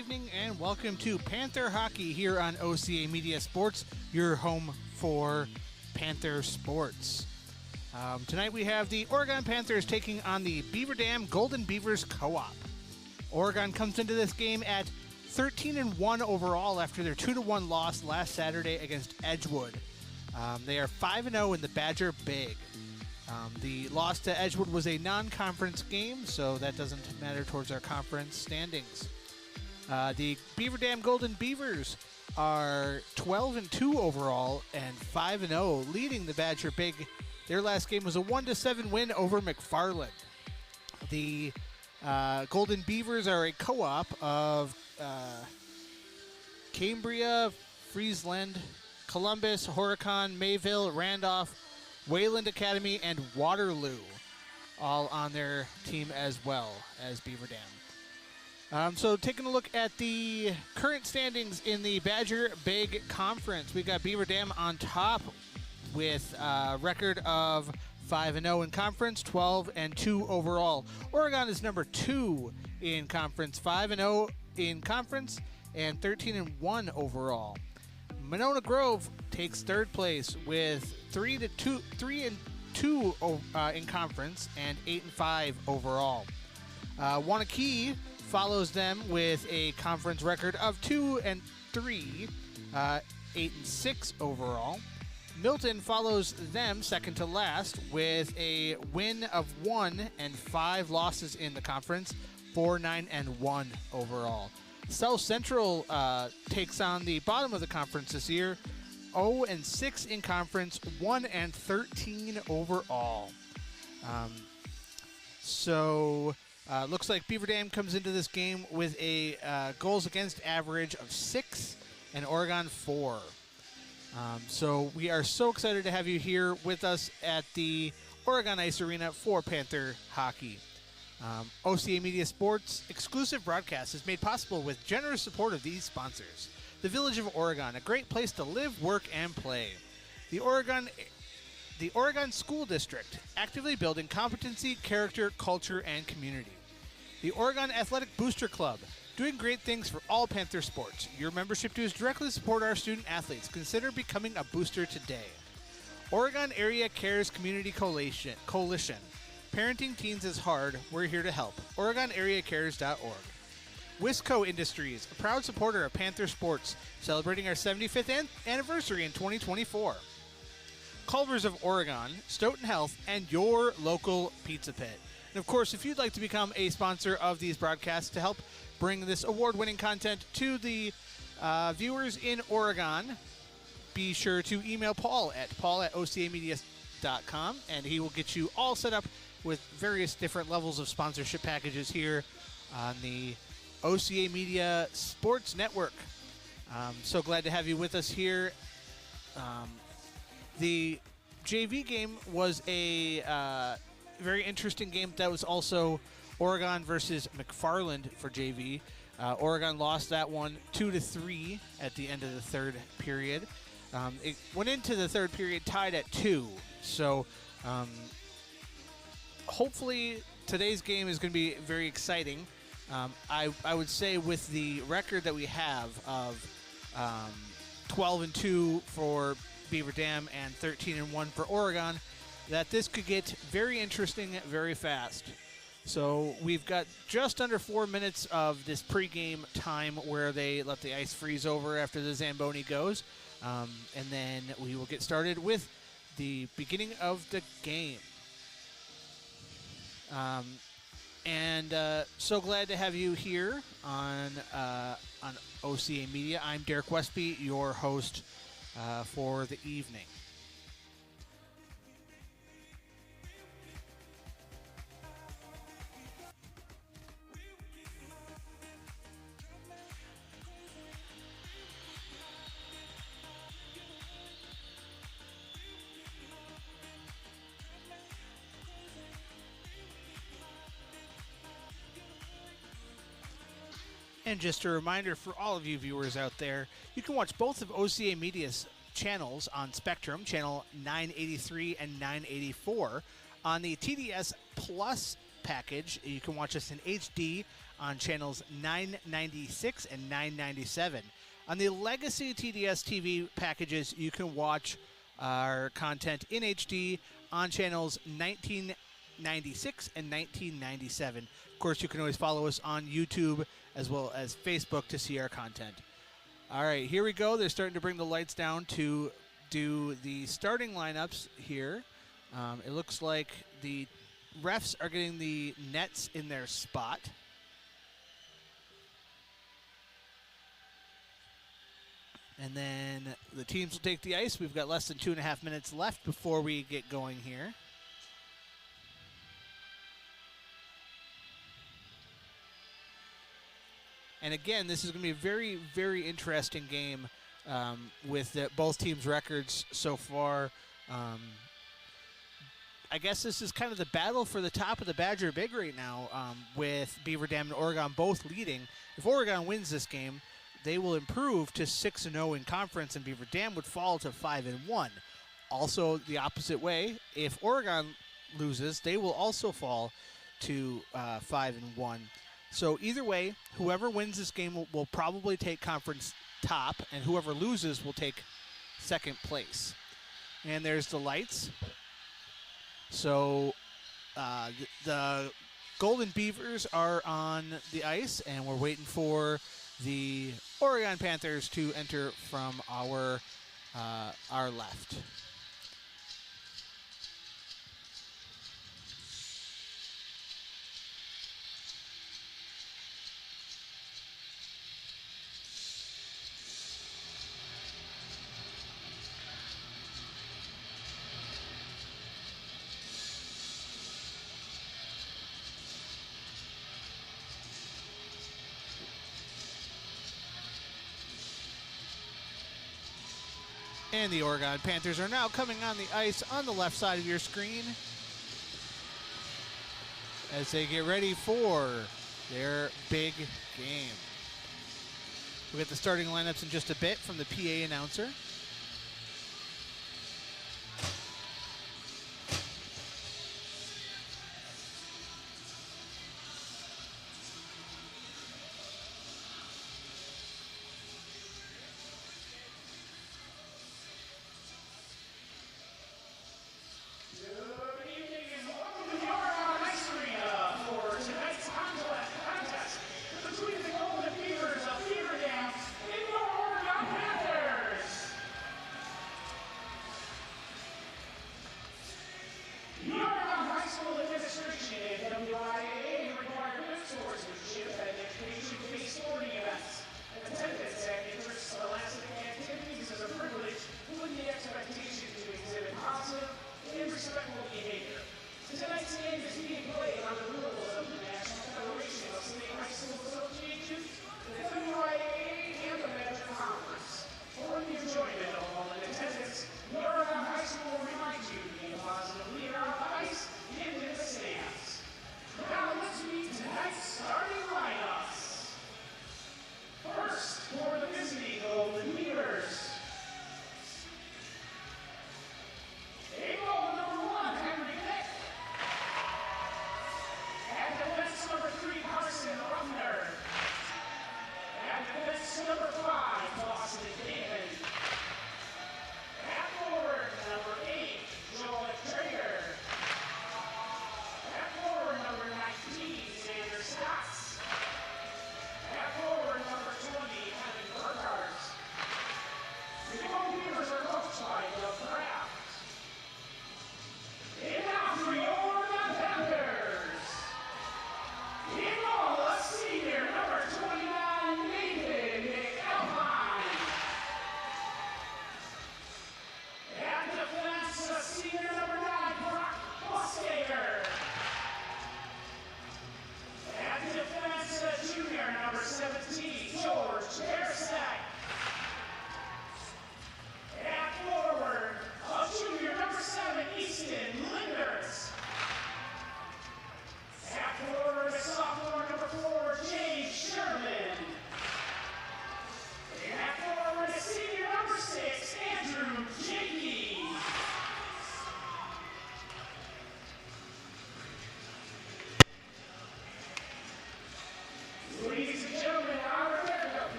evening, and welcome to Panther Hockey here on OCA Media Sports, your home for Panther sports. Tonight we have the Oregon Panthers taking on the Beaver Dam Golden Beavers co-op. Oregon comes into this game at 13-1 overall after their 2-1 loss last Saturday against Edgewood. They are 5-0 in the Badger Big. The loss to Edgewood was a non-conference game, so that doesn't matter towards our conference standings. The Beaver Dam Golden Beavers are 12-2 overall and 5-0, leading the Badger Big. Their last game was a 1-7 win over McFarland. The Golden Beavers are a co-op of Cambria, Friesland, Columbus, Horicon, Mayville, Randolph, Wayland Academy, and Waterloo, all on their team as well as Beaver Dam. So taking a look at the current standings in the Badger Big Conference, we got Beaver Dam on top with a record of 5-0 in conference, 12-2 overall. Oregon is number 2 in conference, 5-0 in conference, and 13-1 overall. Monona Grove takes third place with 3-2 in conference and 8-5 overall. Wanakee follows them with a conference record of 2-3, 8-6 overall. Milton follows them second to last with a win of 1 and 5 losses in the conference, 4-9-1 overall. South Central takes on the bottom of the conference this year, 0-6 in conference, 1-13 overall. Looks like Beaver Dam comes into this game with a goals against average of 6 and Oregon 4. So we are so excited to have you here with us at the Oregon Ice Arena for Panther Hockey. OCA Media Sports exclusive broadcast is made possible with generous support of these sponsors. The Village of Oregon, a great place to live, work, and play. The Oregon School District, actively building competency, character, culture, and community. The Oregon Athletic Booster Club, doing great things for all Panther sports. Your membership dues directly support our student athletes. Consider becoming a booster today. Oregon Area Cares Community Coalition. Parenting teens is hard. We're here to help. OregonAreaCares.org. Wisco Industries, a proud supporter of Panther sports, celebrating our 75th anniversary in 2024. Culvers of Oregon, Stoughton Health, and your local Pizza Pit. And of course, if you'd like to become a sponsor of these broadcasts to help bring this award-winning content to the viewers in Oregon, be sure to email Paul at ocamedia.com, and he will get you all set up with various different levels of sponsorship packages here on the OCA Media Sports Network. So glad to have you with us here. The JV game was a very interesting game. That was also Oregon versus McFarland for JV. Oregon lost that one 2-3 at the end of the third period. It went into the third period tied at 2. So hopefully today's game is going to be very exciting. I would say with the record that we have of 12-2 for Beaver Dam and 13-1 for Oregon, that this could get very interesting very fast. So we've got just under 4 minutes of this pregame time where they let the ice freeze over after the Zamboni goes. And then we will get started with the beginning of the game. So glad to have you here on OCA Media. I'm Derek Westby, your host for the evening. And just a reminder for all of you viewers out there, you can watch both of OCA Media's channels on Spectrum, channel 983 and 984, on the TDS Plus package, you can watch us in HD on channels 996 and 997. On the Legacy TDS TV packages, you can watch our content in HD on channels 1996 and 1997. Of course, you can always follow us on YouTube as well as Facebook to see our content. All right, here we go. They're starting to bring the lights down to do the starting lineups here. It looks like the refs are getting the nets in their spot. And then the teams will take the ice. We've got less than 2.5 minutes left before we get going here. And again, this is going to be a very, very interesting game with both teams' records so far. I guess this is kind of the battle for the top of the Badger Big right now, with Beaver Dam and Oregon both leading. If Oregon wins this game, they will improve to 6-0 in conference, and Beaver Dam would fall to 5-1. Also, the opposite way, if Oregon loses, they will also fall to 5-1. So either way, whoever wins this game will probably take conference top, and whoever loses will take second place. And there's the lights. So the Golden Beavers are on the ice, and we're waiting for the Oregon Panthers to enter from our left. And the Oregon Panthers are now coming on the ice on the left side of your screen as they get ready for their big game. We'll get the starting lineups in just a bit from the PA announcer.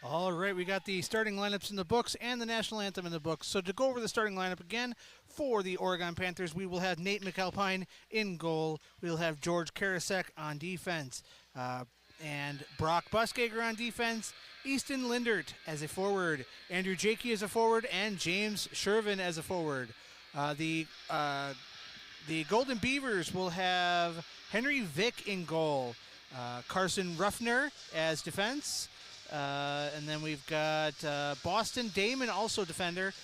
All right, we got the starting lineups in the books and the national anthem in the books. So to go over the starting lineup again for the Oregon Panthers, we will have Nate McAlpine in goal. We'll have George Karasek on defense, and Brock Buskager on defense. Easton Lindert as a forward, Andrew Jakey as a forward, and James Shervin as a forward. The Golden Beavers will have Henry Vick in goal, Carson Ruffner as defense. And then we've got Boston Damon, also defender.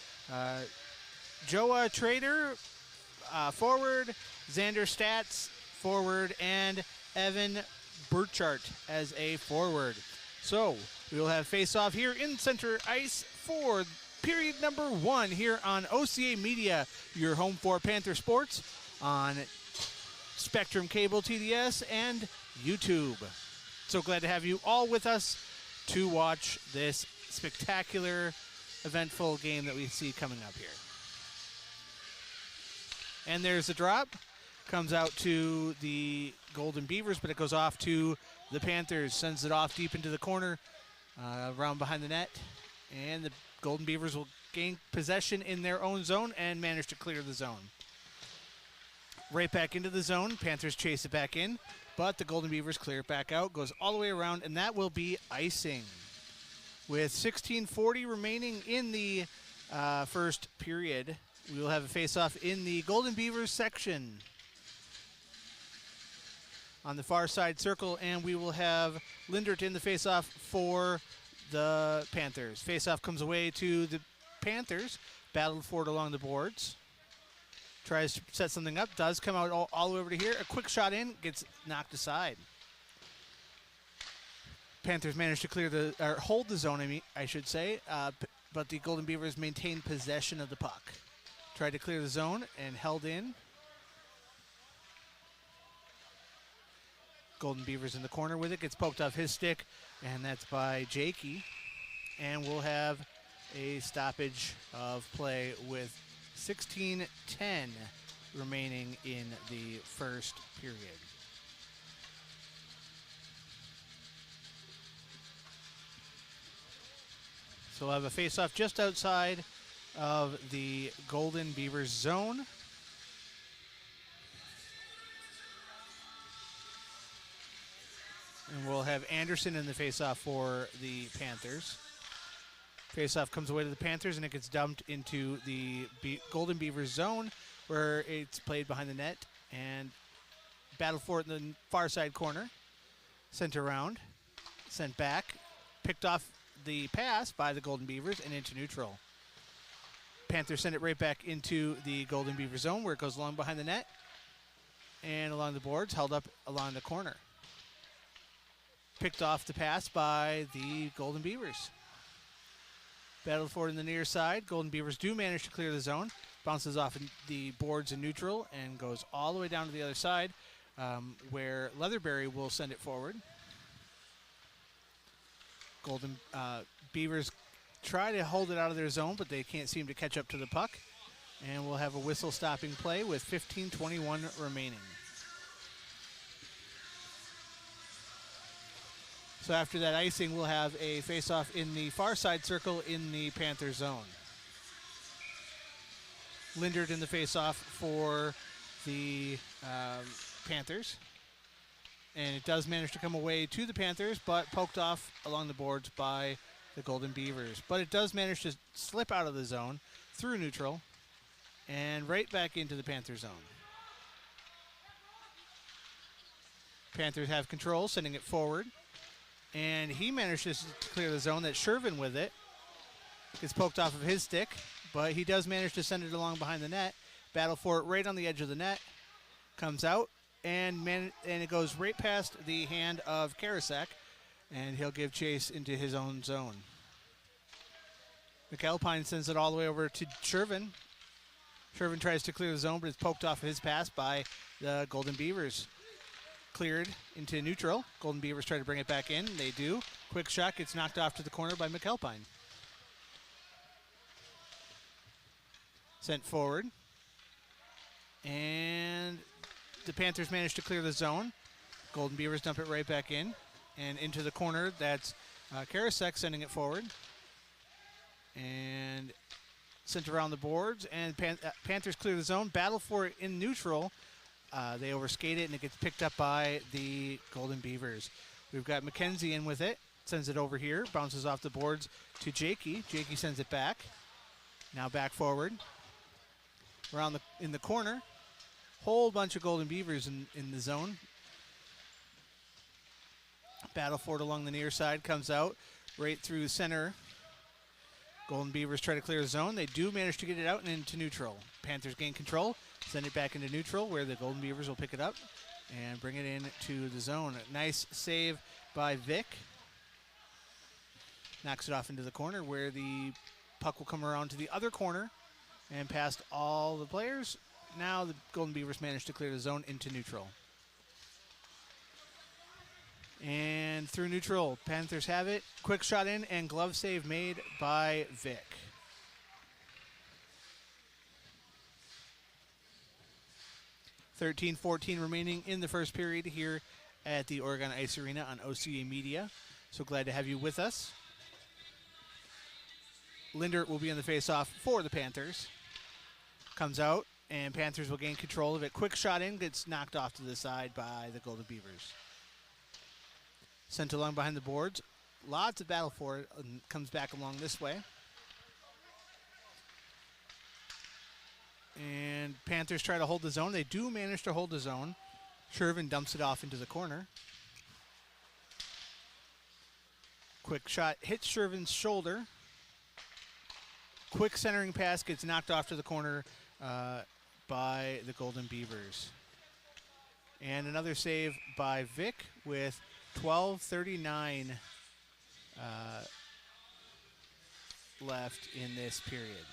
Joa Trader, forward. Xander Stats, forward. And Evan Burchart as a forward. So we will have face-off here in center ice for period number 1 here on OCA Media, your home for Panther Sports on Spectrum Cable TDS and YouTube. So glad to have you all with us to watch this spectacular, eventful game that we see coming up here. And there's the drop. Comes out to the Golden Beavers, but it goes off to the Panthers. Sends it off deep into the corner, around behind the net. And the Golden Beavers will gain possession in their own zone and manage to clear the zone. Right back into the zone. Panthers chase it back in. But the Golden Beavers clear it back out, goes all the way around, and that will be icing. With 16:40 remaining in the first period, we will have a face-off in the Golden Beavers section on the far side circle, and we will have Lindert in the face-off for the Panthers. Face-off comes away to the Panthers, battled for it along the boards. Tries to set something up, does come out all the way over to here. A quick shot in, gets knocked aside. Panthers managed to clear or hold the zone, I should say, but the Golden Beavers maintained possession of the puck. Tried to clear the zone and held in. Golden Beavers in the corner with it, gets poked off his stick, and that's by Jakey. And we'll have a stoppage of play with 16:10 remaining in the first period. So we'll have a face-off just outside of the Golden Beavers zone. And we'll have Anderson in the face-off for the Panthers. Face-off comes away to the Panthers, and it gets dumped into the Golden Beavers zone, where it's played behind the net and battled for it in the far side corner. Sent around, sent back, picked off the pass by the Golden Beavers and into neutral. Panthers send it right back into the Golden Beaver zone, where it goes along behind the net and along the boards, held up along the corner. Picked off the pass by the Golden Beavers. Battled for it in the near side. Golden Beavers do manage to clear the zone. Bounces off the boards in neutral and goes all the way down to the other side, where Leatherberry will send it forward. Golden Beavers try to hold it out of their zone, but they can't seem to catch up to the puck. And we'll have a whistle stopping play with 15:21 remaining. So after that icing, we'll have a face-off in the far side circle in the Panther zone. Lindert in the face-off for the Panthers. And it does manage to come away to the Panthers, but poked off along the boards by the Golden Beavers. But it does manage to slip out of the zone through neutral and right back into the Panther zone. Panthers have control, sending it forward. And he manages to clear the zone. That's Shervin with it. Gets poked off of his stick, but he does manage to send it along behind the net. Battle for it right on the edge of the net. Comes out, and it goes right past the hand of Karasek, and he'll give chase into his own zone. McAlpine sends it all the way over to Shervin. Shervin tries to clear the zone, but it's poked off of his pass by the Golden Beavers. Cleared into neutral. Golden Beavers try to bring it back in. They do. Quick shot gets knocked off to the corner by McAlpine. Sent forward. And the Panthers manage to clear the zone. Golden Beavers dump it right back in. And into the corner. That's Karasek sending it forward. And sent around the boards. And Panthers clear the zone. Battle for it in neutral. They overskate it, and it gets picked up by the Golden Beavers. We've got McKenzie in with it. Sends it over here. Bounces off the boards to Jakey. Jakey sends it back. Now back forward. Around in the corner. Whole bunch of Golden Beavers in the zone. Battle for it along the near side. Comes out right through center. Golden Beavers try to clear the zone. They do manage to get it out and into neutral. Panthers gain control. Send it back into neutral where the Golden Beavers will pick it up and bring it into the zone. A nice save by Vic. Knocks it off into the corner where the puck will come around to the other corner and past all the players. Now the Golden Beavers manage to clear the zone into neutral. And through neutral, Panthers have it. Quick shot in and glove save made by Vic. .14 remaining in the first period here at the Oregon Ice Arena on OCA Media. So glad to have you with us. Linder will be on the face-off for the Panthers. Comes out, and Panthers will gain control of it. Quick shot in, gets knocked off to the side by the Golden Beavers. Sent along behind the boards. Lots of battle for it, and comes back along this way. And Panthers try to hold the zone. They do manage to hold the zone. Shervin dumps it off into the corner. Quick shot hits Shervin's shoulder. Quick centering pass gets knocked off to the corner by the Golden Beavers. And another save by Vic with 12:39 left in this period.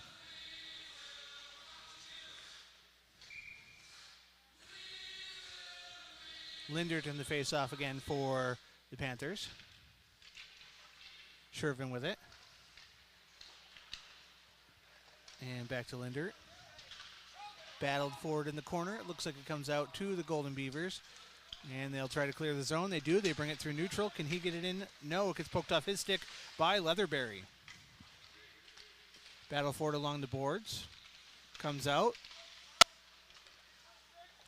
Lindert in the face-off again for the Panthers. Shervin with it. And back to Lindert. Battled forward in the corner. It looks like it comes out to the Golden Beavers. And they'll try to clear the zone. They do. They bring it through neutral. Can he get it in? No, it gets poked off his stick by Leatherberry. Battle forward along the boards. Comes out.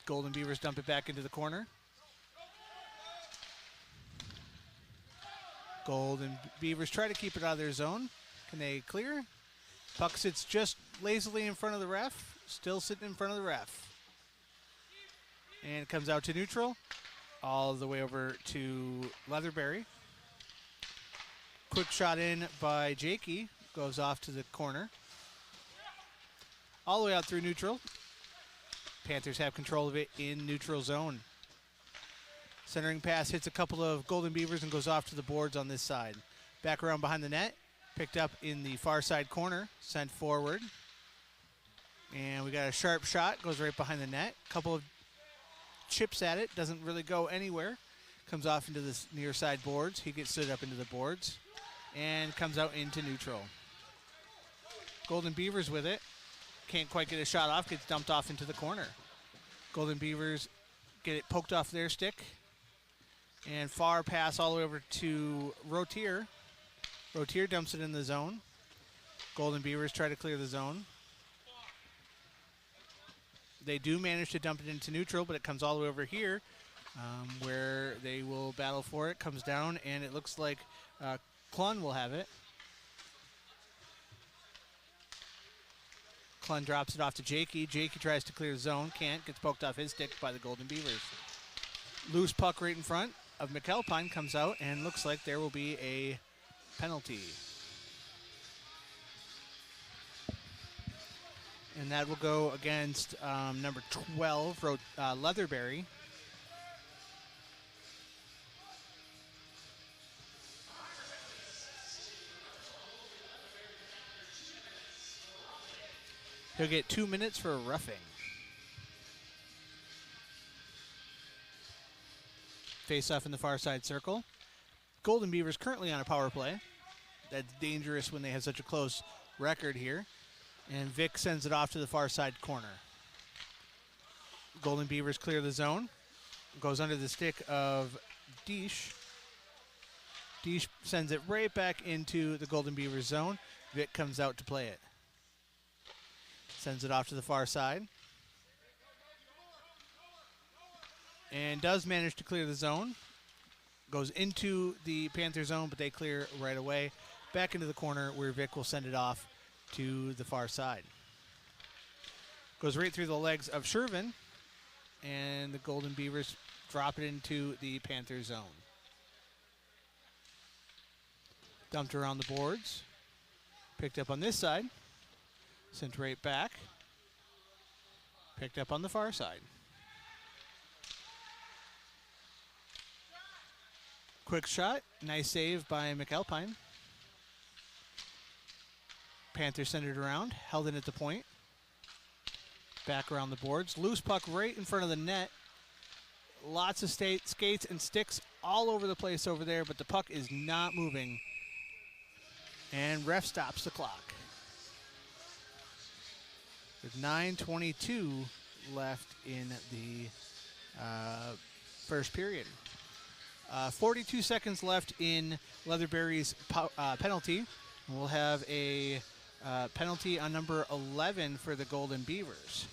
Golden Beavers dump it back into the corner. Golden Beavers try to keep it out of their zone. Can they clear? Puck sits just lazily in front of the ref. Still sitting in front of the ref. And it comes out to neutral. All the way over to Leatherberry. Quick shot in by Jakey. Goes off to the corner. All the way out through neutral. Panthers have control of it in neutral zone. Centering pass hits a couple of Golden Beavers and goes off to the boards on this side. Back around behind the net. Picked up in the far side corner. Sent forward. And we got a sharp shot. Goes right behind the net. Couple of chips at it. Doesn't really go anywhere. Comes off into the near side boards. He gets stood up into the boards. And comes out into neutral. Golden Beavers with it. Can't quite get a shot off. Gets dumped off into the corner. Golden Beavers get it poked off their stick. And far pass all the way over to Rotier. Rotier dumps it in the zone. Golden Beavers try to clear the zone. They do manage to dump it into neutral, but it comes all the way over here where they will battle for it. Comes down, and it looks like Klun will have it. Klun drops it off to Jakey. Jakey tries to clear the zone. Can't. Gets poked off his stick by the Golden Beavers. Loose puck right in front of McAlpine comes out, and looks like there will be a penalty. And that will go against number 12, Leatherberry. He'll get 2 minutes for roughing. Face off in the far side circle. Golden Beavers currently on a power play. That's dangerous when they have such a close record here. And Vic sends it off to the far side corner. Golden Beavers clear the zone. Goes under the stick of Deesh. Deesh sends it right back into the Golden Beavers zone. Vic comes out to play it. Sends it off to the far side. And does manage to clear the zone. Goes into the Panther zone, but they clear right away. Back into the corner where Vic will send it off to the far side. Goes right through the legs of Shervin. And the Golden Beavers drop it into the Panther zone. Dumped around the boards. Picked up on this side. Sent right back. Picked up on the far side. Quick shot. Nice save by McAlpine. Panthers sent it around. Held in at the point. Back around the boards. Loose puck right in front of the net. Lots of skates and sticks all over the place over there, but the puck is not moving. And ref stops the clock. With 9:22 left in the first period. 42 seconds left in Leatherberry's penalty. We'll have a penalty on number 11 for the Golden Beavers.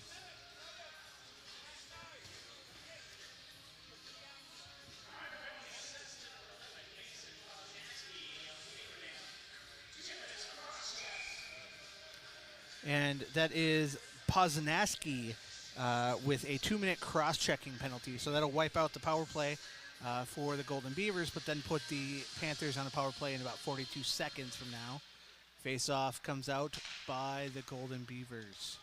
And that is Poznaski with a 2-minute cross-checking penalty. So that'll wipe out the power play for the Golden Beavers, but then put the Panthers on a power play in about 42 seconds from now. Face-off comes out by the Golden Beavers.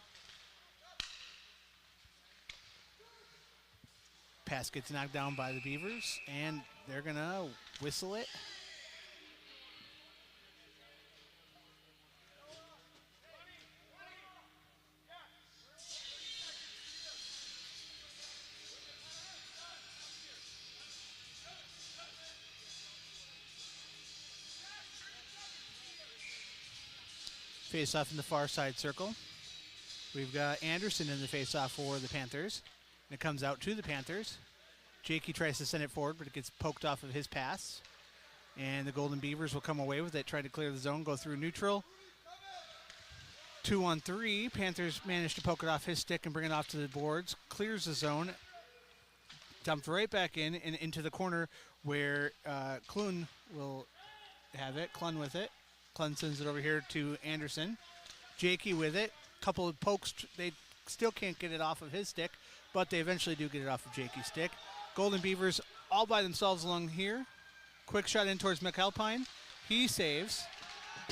Pass gets knocked down by the Beavers, and they're going to whistle it. Face-off in the far side circle. We've got Anderson in the face-off for the Panthers. And it comes out to the Panthers. Jakey tries to send it forward, but it gets poked off of his pass. And the Golden Beavers will come away with it, try to clear the zone, go through neutral. 2-on-3. Panthers manage to poke it off his stick and bring it off to the boards. Clears the zone. Dumped right back in and into the corner where Klun will have it. Klun with it. Klun sends it over here to Anderson. Jakey with it. Couple of pokes. They still can't get it off of his stick, but they eventually do get it off of Jakey's stick. Golden Beavers all by themselves along here. Quick shot in towards McAlpine. He saves.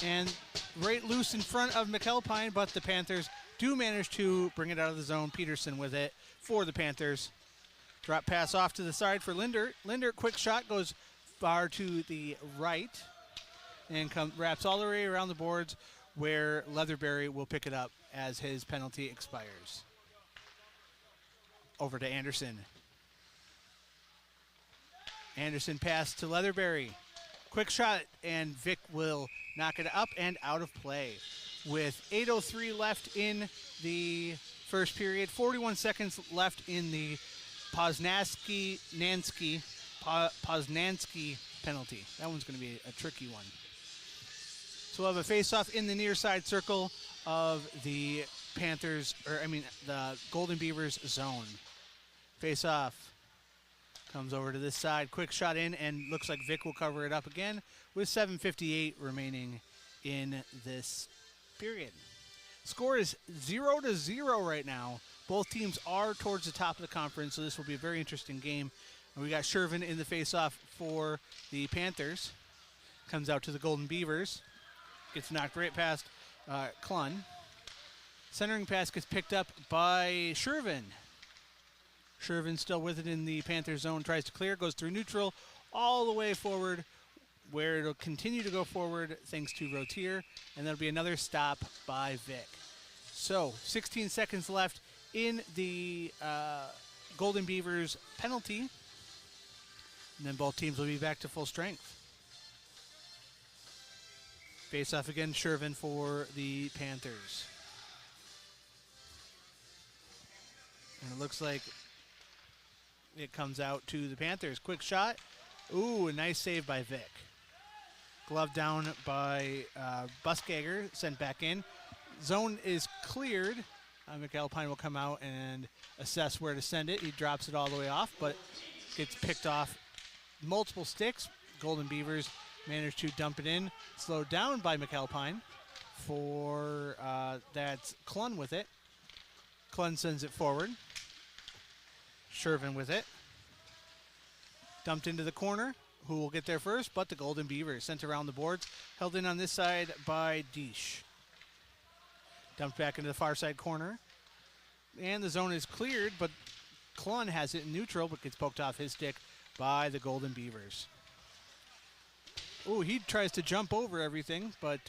And right loose in front of McAlpine, but the Panthers do manage to bring it out of the zone. Peterson with it for the Panthers. Drop pass off to the side for Linder. Linder, quick shot, goes far to the right. And wraps all the way around the boards where Leatherberry will pick it up as his penalty expires. Over to Anderson. Anderson pass to Leatherberry. Quick shot, and Vic will knock it up and out of play. With 8:03 left in the first period, 41 seconds left in the Poznansky penalty. That one's going to be a tricky one. So we'll have a face-off in the near side circle of the the Golden Beavers zone. Face-off comes over to this side. Quick shot in, and looks like Vic will cover it up again with 7:58 remaining in this period. Score is 0-0 right now. Both teams are towards the top of the conference, so this will be a very interesting game. And we got Shervin in the face-off for the Panthers. Comes out to the Golden Beavers. Gets knocked right past Klun. Centering pass gets picked up by Shervin. Shervin still with it in the Panther zone. Tries to clear. Goes through neutral all the way forward, where it'll continue to go forward thanks to Rotier. And there'll be another stop by Vic. So 16 seconds left in the Golden Beavers penalty. And then both teams will be back to full strength. Face off again, Shervin for the Panthers. And it looks like it comes out to the Panthers. Quick shot. Ooh, a nice save by Vic. Glove down by Buskager, sent back in. Zone is cleared. McAlpine will come out and assess where to send it. He drops it all the way off, but gets picked off multiple sticks. Golden Beavers manage to dump it in. Slowed down by McAlpine for that's Clun with it. Clun sends it forward. Shervin with it. Dumped into the corner. Who will get there first? But the Golden Beavers. Sent around the boards. Held in on this side by Deesh. Dumped back into the far side corner. And the zone is cleared, but Clun has it in neutral, but gets poked off his stick by the Golden Beavers. Ooh, he tries to jump over everything, but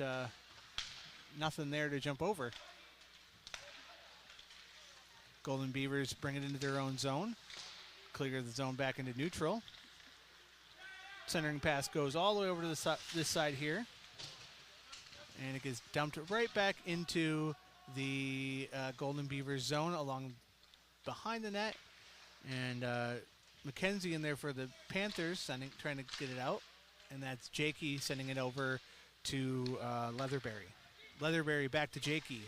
nothing there to jump over. Golden Beavers bring it into their own zone. Clear the zone back into neutral. Centering pass goes all the way over to this side here. And it gets dumped right back into the Golden Beavers zone along behind the net. And McKenzie in there for the Panthers, trying to get it out. And that's Jakey sending it over to Leatherberry. Leatherberry back to Jakey.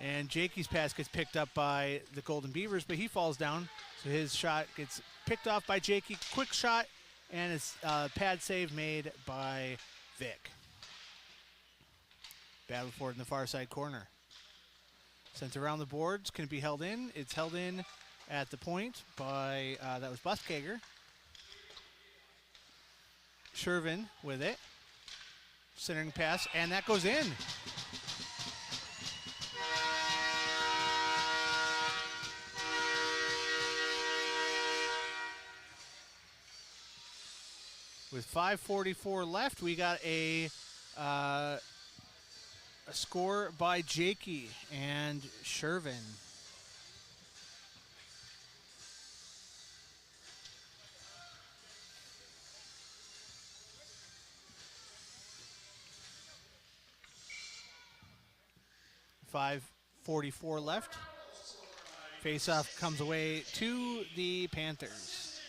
And Jakey's pass gets picked up by the Golden Beavers, but he falls down. So his shot gets picked off by Jakey. Quick shot, and it's pad save made by Vic. Battle for it in the far side corner. Sent around the boards. Can it be held in? It's held in at the point by, that was Buskager. Shervin with it. Centering pass, and that goes in. With 5:44 left, we got a score by Jakey and Shervin. .44 left. Face-off comes away to the Panthers.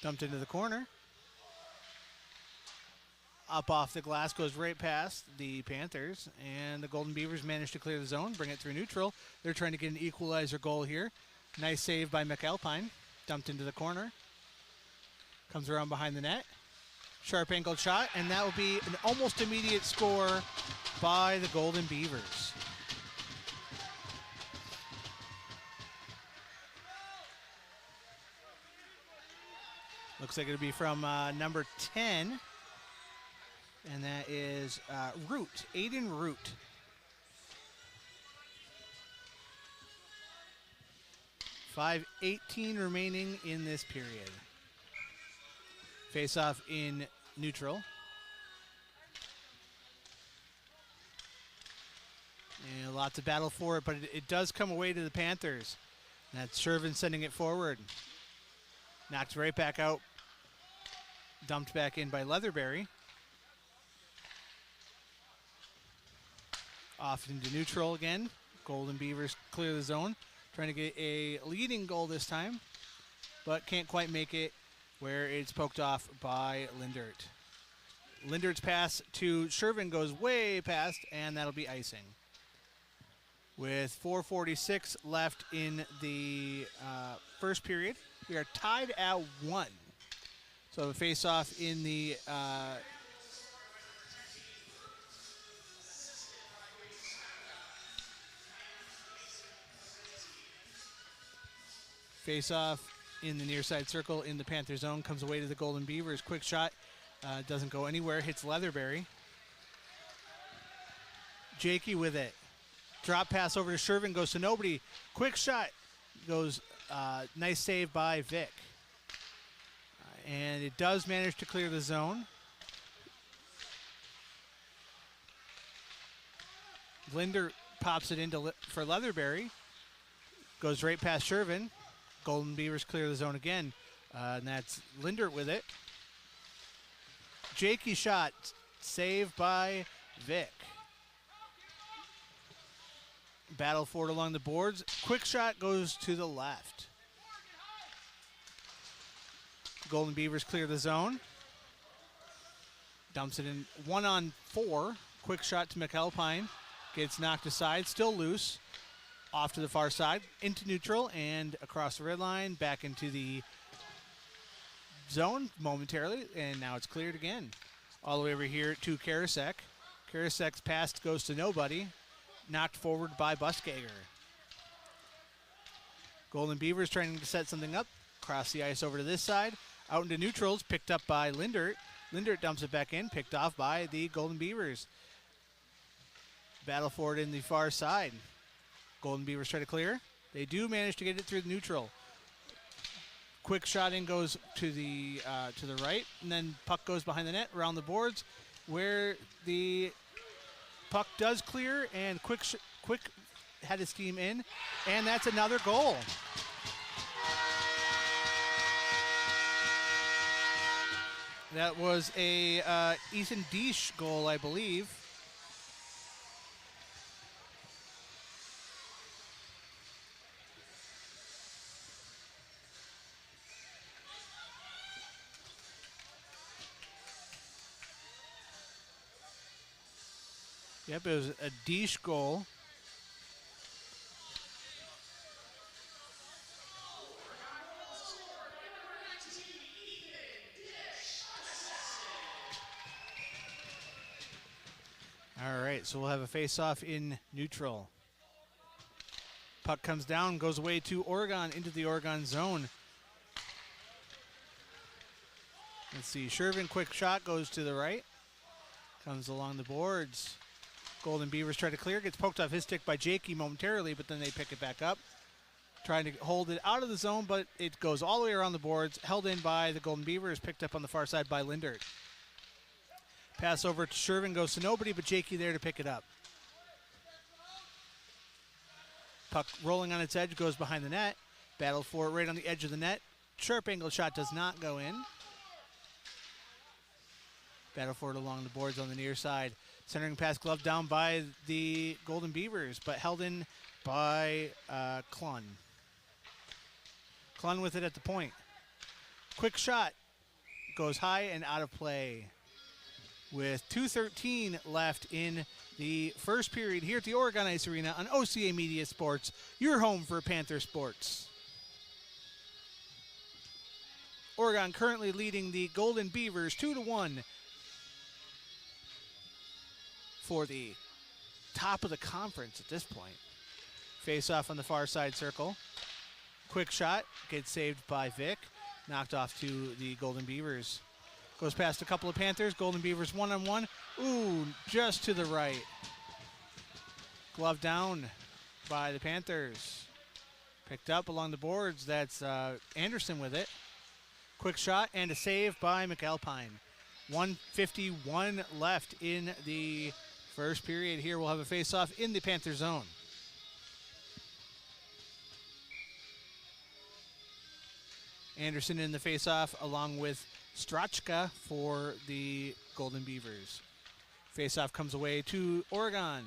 Dumped into the corner. Up off the glass, goes right past the Panthers, and the Golden Beavers manage to clear the zone, bring it through neutral. They're trying to get an equalizer goal here. Nice save by McAlpine. Dumped into the corner. Comes around behind the net. Sharp angled shot, and that will be an almost immediate score by the Golden Beavers. Looks like it'll be from number 10, and that is Root, Aiden Root. .5:18 remaining in this period. Face-off in neutral. And lots of battle for it, but it does come away to the Panthers. And that's Shervin sending it forward. Knocked right back out. Dumped back in by Leatherberry. Off into neutral again. Golden Beavers clear the zone. Trying to get a leading goal this time, but can't quite make it, where it's poked off by Lindert. Lindert's pass to Shervin goes way past, and that'll be icing. With 4:46 left in the first period, we are tied at 1. So a face-off in the near side circle in the Panther zone. Comes away to the Golden Beavers. Quick shot. Doesn't go anywhere. Hits Leatherberry. Jakey with it. Drop pass over to Shervin. Goes to nobody. Quick shot. Goes. Nice save by Vic. And it does manage to clear the zone. Linder pops it into for Leatherberry. Goes right past Shervin. Golden Beavers clear the zone again. And that's Linder with it. Jakey shot. Saved by Vic. Battle for it along the boards. Quick shot goes to the left. Golden Beavers clear the zone. Dumps it in 1-on-4. Quick shot to McAlpine. Gets knocked aside, still loose. Off to the far side, into neutral, and across the red line, back into the zone momentarily, and now it's cleared again. All the way over here to Karasek. Karasek's pass goes to nobody. Knocked forward by Buskager. Golden Beavers trying to set something up. Cross the ice over to this side. Out into neutrals, picked up by Lindert. Lindert dumps it back in, picked off by the Golden Beavers. Battle for it in the far side. Golden Beavers try to clear. They do manage to get it through the neutral. Quick shot in goes to the right, and then puck goes behind the net, around the boards, where the puck does clear, and quick had his team in, and that's another goal. That was a Ethan Deesh goal, I believe. Yep, it was a Deesh goal. All right, so we'll have a face-off in neutral. Puck comes down, goes away to Oregon, into the Oregon zone. Let's see, Shervin, quick shot, goes to the right. Comes along the boards. Golden Beavers try to clear, gets poked off his stick by Jakey momentarily, but then they pick it back up. Trying to hold it out of the zone, but it goes all the way around the boards, held in by the Golden Beavers, picked up on the far side by Lindert. Pass over to Shervin, goes to nobody, but Jakey there to pick it up. Puck rolling on its edge, goes behind the net. Battle for it right on the edge of the net. Sharp angle shot does not go in. Battle for it along the boards on the near side. Centering pass glove down by the Golden Beavers, but held in by Klun. Klun with it at the point. Quick shot. Goes high and out of play. With 2:13 left in the first period here at the Oregon Ice Arena on OCA Media Sports, your home for Panther sports. Oregon currently leading the Golden Beavers 2-1 for the top of the conference at this point. Face off on the far side circle. Quick shot, gets saved by Vic. Knocked off to the Golden Beavers. Goes past a couple of Panthers. Golden Beavers 1-on-1. Ooh, just to the right. Glove down by the Panthers. Picked up along the boards. That's Anderson with it. Quick shot and a save by McAlpine. 1:51 left in the first period. Here we'll have a face-off in the Panther zone. Anderson in the face-off along with Strachka for the Golden Beavers. Face-off comes away to Oregon.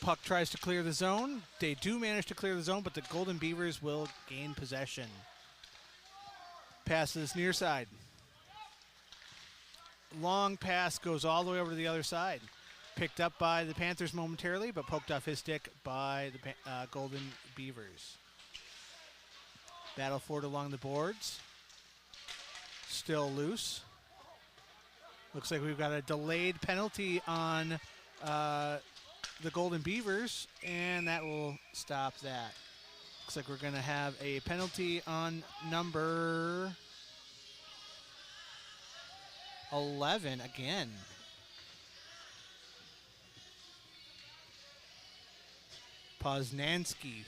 Puck tries to clear the zone. They do manage to clear the zone, but the Golden Beavers will gain possession. Pass to this near side. Long pass goes all the way over to the other side. Picked up by the Panthers momentarily, but poked off his stick by the Golden Beavers. Battle for it along the boards. Still loose. Looks like we've got a delayed penalty on the Golden Beavers, and that will stop that. Looks like we're going to have a penalty on number 11 again. Poznansky.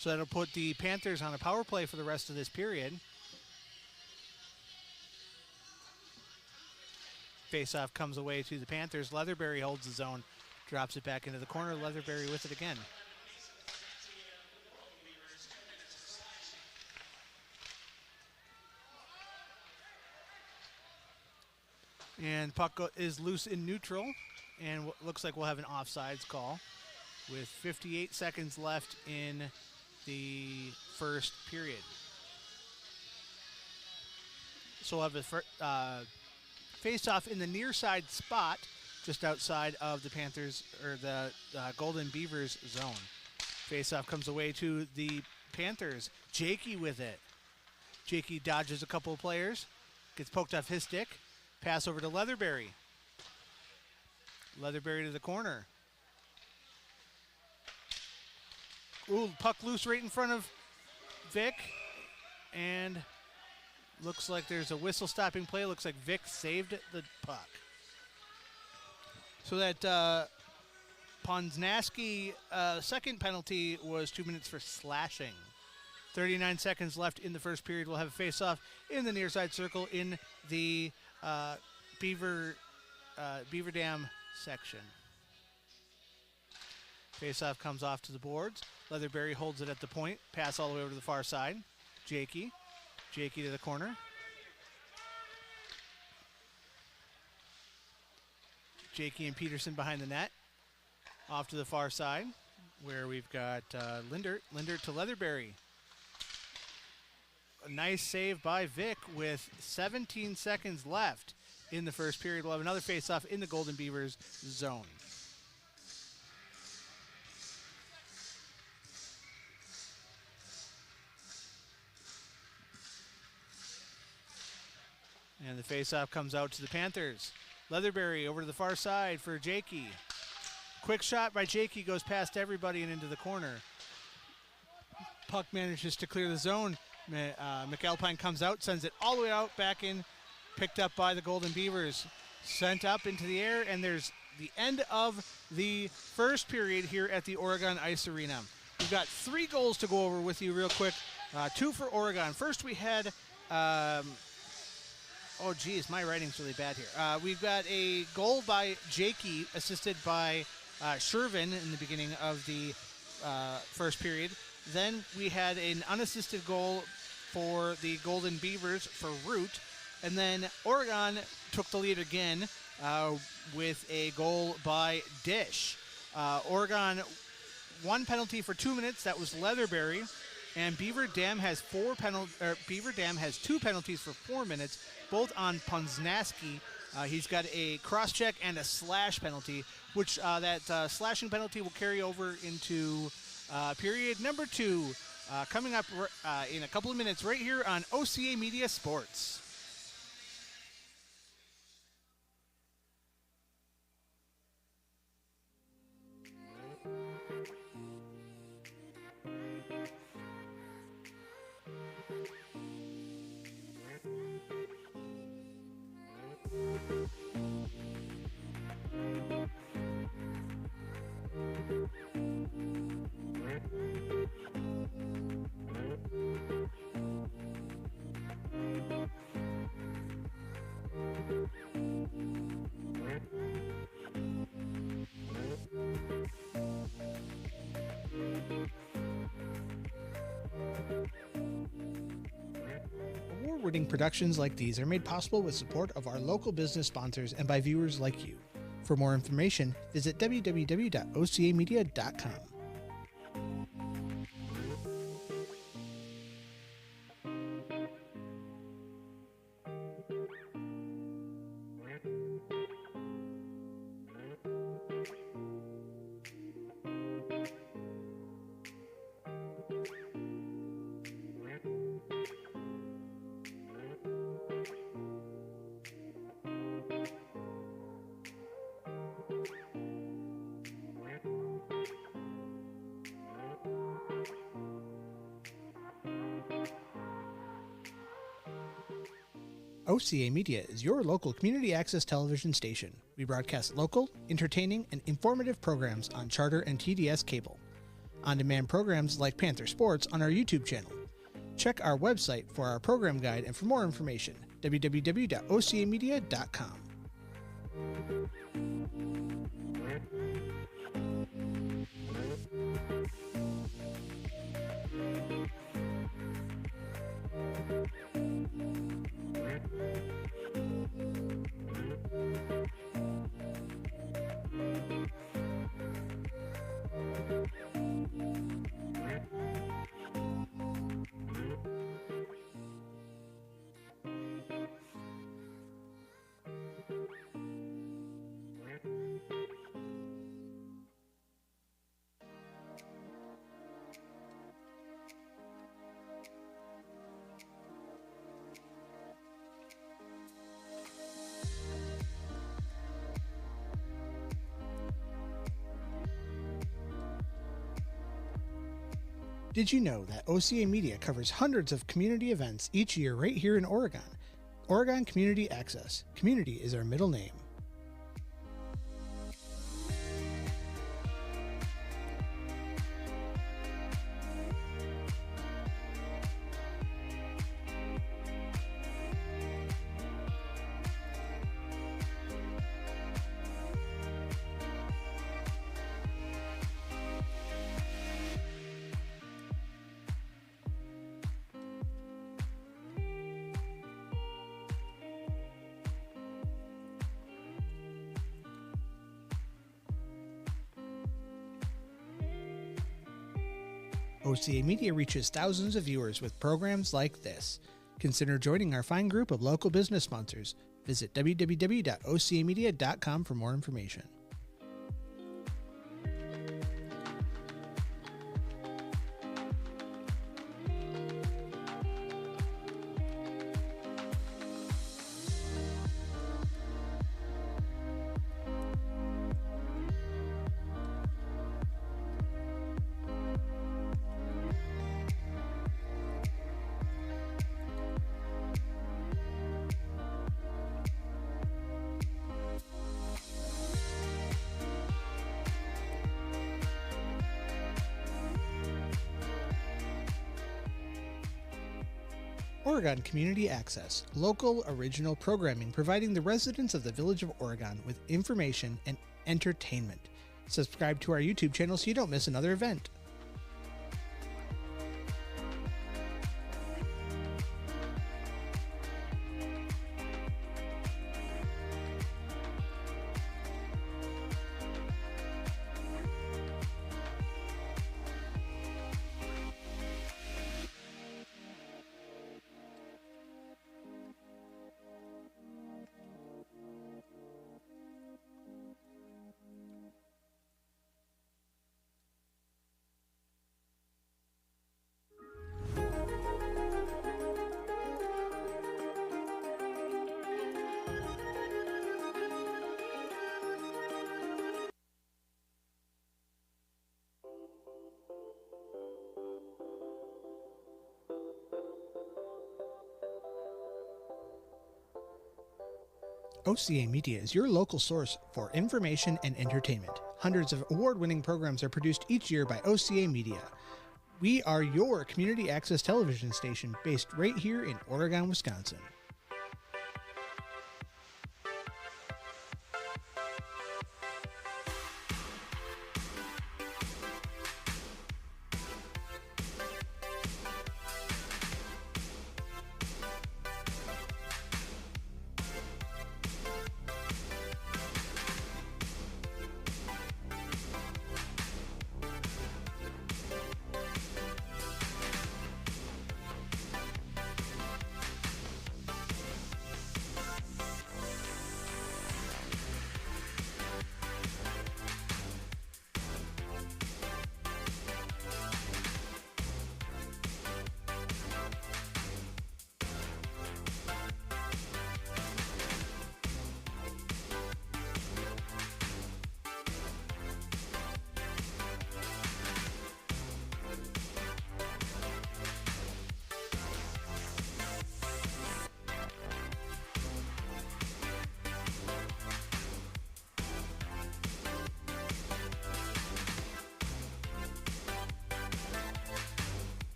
So that'll put the Panthers on a power play for the rest of this period. Face-off comes away to the Panthers. Leatherberry holds the zone, drops it back into the corner. Leatherberry with it again. And puck is loose in neutral. And looks like we'll have an offsides call with 58 seconds left in the first period. So we'll have a face-off in the near side spot just outside of the Panthers, or the Golden Beavers zone. Face-off comes away to the Panthers. Jakey with it. Jakey dodges a couple of players, gets poked off his stick. Pass over to Leatherberry. Leatherberry to the corner. Ooh, puck loose right in front of Vic. And looks like there's a whistle stopping play. Looks like Vic saved the puck. So that Ponznaski second penalty was 2 minutes for slashing. 39 seconds left in the first period. We'll have a face-off in the near side circle in the Beaver Dam section. Face-off comes off to the boards. Leatherberry holds it at the point. Pass all the way over to the far side. Jakey. Jakey to the corner. Jakey and Peterson behind the net. Off to the far side where we've got Lindert. Lindert to Leatherberry. A nice save by Vic with 17 seconds left in the first period. We'll have another face-off in the Golden Beavers zone. And the face-off comes out to the Panthers. Leatherberry over to the far side for Jakey. Quick shot by Jakey, goes past everybody and into the corner. Puck manages to clear the zone. McAlpine comes out, sends it all the way out, back in, picked up by the Golden Beavers. Sent up into the air, and there's the end of the first period here at the Oregon Ice Arena. We've got 3 goals to go over with you real quick. 2 for Oregon. First we had... oh, geez, my writing's really bad here. We've got a goal by Jakey, assisted by Shervin in the beginning of the first period. Then we had an unassisted goal for the Golden Beavers for Root. And then Oregon took the lead again with a goal by Dish. Oregon, 1 penalty for 2 minutes. That was Leatherberry. And Beaver Dam has 2 penalties for 4 minutes, both on Ponznaski. He's got a cross-check and a slash penalty, which that slashing penalty will carry over into period number 2, coming up in a couple of minutes right here on OCA Media Sports. Award-winning productions like these are made possible with support of our local business sponsors and by viewers like you. For more information, visit www.ocamedia.com. OCA Media is your local community access television station. We broadcast local, entertaining, and informative programs on Charter and TDS cable. On-demand programs like Panther Sports on our YouTube channel. Check our website for our program guide and for more information, www.ocamedia.com. Did you know that OCA Media covers hundreds of community events each year right here in Oregon? Oregon Community Access. Community is our middle name. OCA Media reaches thousands of viewers with programs like this. Consider joining our fine group of local business sponsors. Visit www.ocamedia.com for more information. Oregon Community Access, local original programming providing the residents of the Village of Oregon with information and entertainment. Subscribe to our YouTube channel so you don't miss another event. OCA Media is your local source for information and entertainment. Hundreds of award-winning programs are produced each year by OCA Media. We are your community access television station based right here in Oregon, Wisconsin.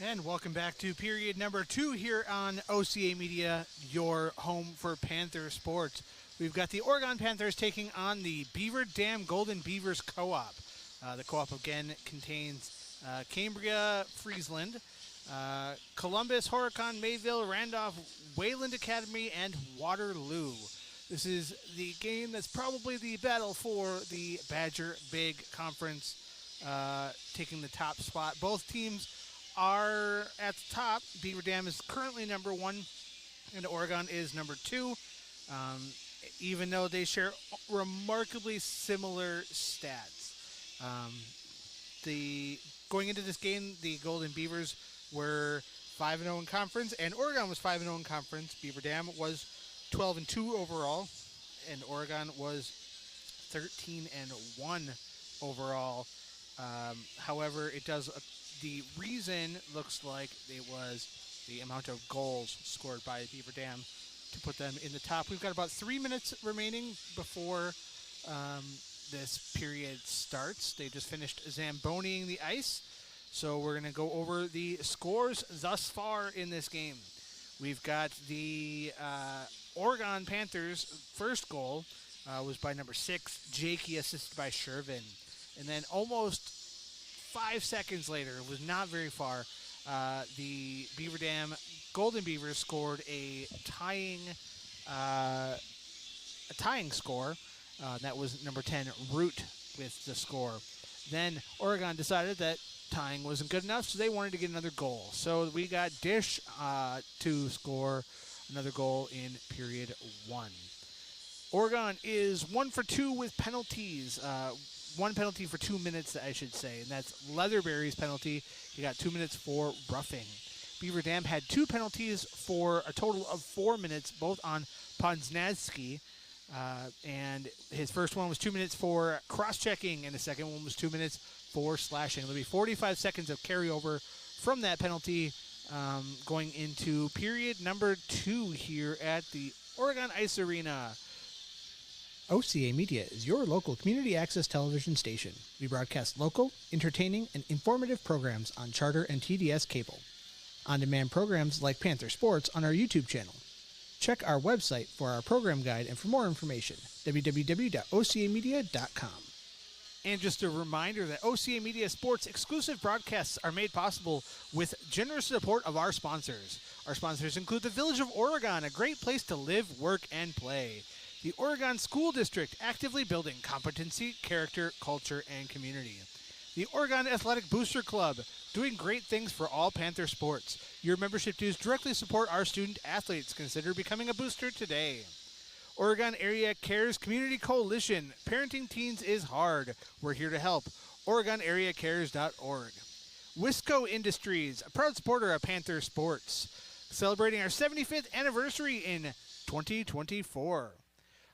And welcome back to period number 2 here on OCA Media, your home for Panther sports. We've got the Oregon Panthers taking on the Beaver Dam Golden Beavers co-op. The co-op again contains Cambria, Friesland, Columbus, Horicon, Mayville, Randolph, Wayland Academy, and Waterloo. This is the game that's probably the battle for the Badger Big Conference, taking the top spot. Both teams are at the top. Beaver Dam is currently number 1, and Oregon is number 2, even though they share remarkably similar stats. Going into this game, the Golden Beavers were 5-0 in conference, and Oregon was 5-0 in conference. Beaver Dam was 12-2 overall, and Oregon was 13-1 overall. However, the reason looks like it was the amount of goals scored by Beaver Dam to put them in the top. We've got about 3 minutes remaining before this period starts. They just finished Zamboning the ice, so we're going to go over the scores thus far in this game. We've got the Oregon Panthers' first goal was by number 6, Jakey, assisted by Shervin. And then almost 5 seconds later, it was not very far, the Beaver Dam Golden Beavers scored a tying score. That was number 10, Root, with the score. Then Oregon decided that tying wasn't good enough, so they wanted to get another goal. So we got Dish to score another goal in period 1. Oregon is 1 for 2 with penalties. One penalty for 2 minutes, I should say, and that's Leatherberry's penalty. He got 2 minutes for roughing. Beaver Dam had 2 penalties for a total of 4 minutes, both on Poznanski, and his first one was 2 minutes for cross-checking, and the second one was 2 minutes for slashing. There'll be 45 seconds of carryover from that penalty going into period number 2 here at the Oregon Ice Arena. OCA Media is your local community access television station. We broadcast local, entertaining, and informative programs on Charter and TDS cable. On-demand programs like Panther Sports on our YouTube channel. Check our website for our program guide and for more information, www.ocamedia.com. And just a reminder that OCA Media Sports exclusive broadcasts are made possible with generous support of our sponsors. Our sponsors include the Village of Oregon, a great place to live, work, and play. The Oregon School District, actively building competency, character, culture, and community. The Oregon Athletic Booster Club, doing great things for all Panther sports. Your membership dues directly support our student athletes. Consider becoming a booster today. Oregon Area Cares Community Coalition, parenting teens is hard. We're here to help. OregonAreaCares.org. Wisco Industries, a proud supporter of Panther sports, celebrating our 75th anniversary in 2024.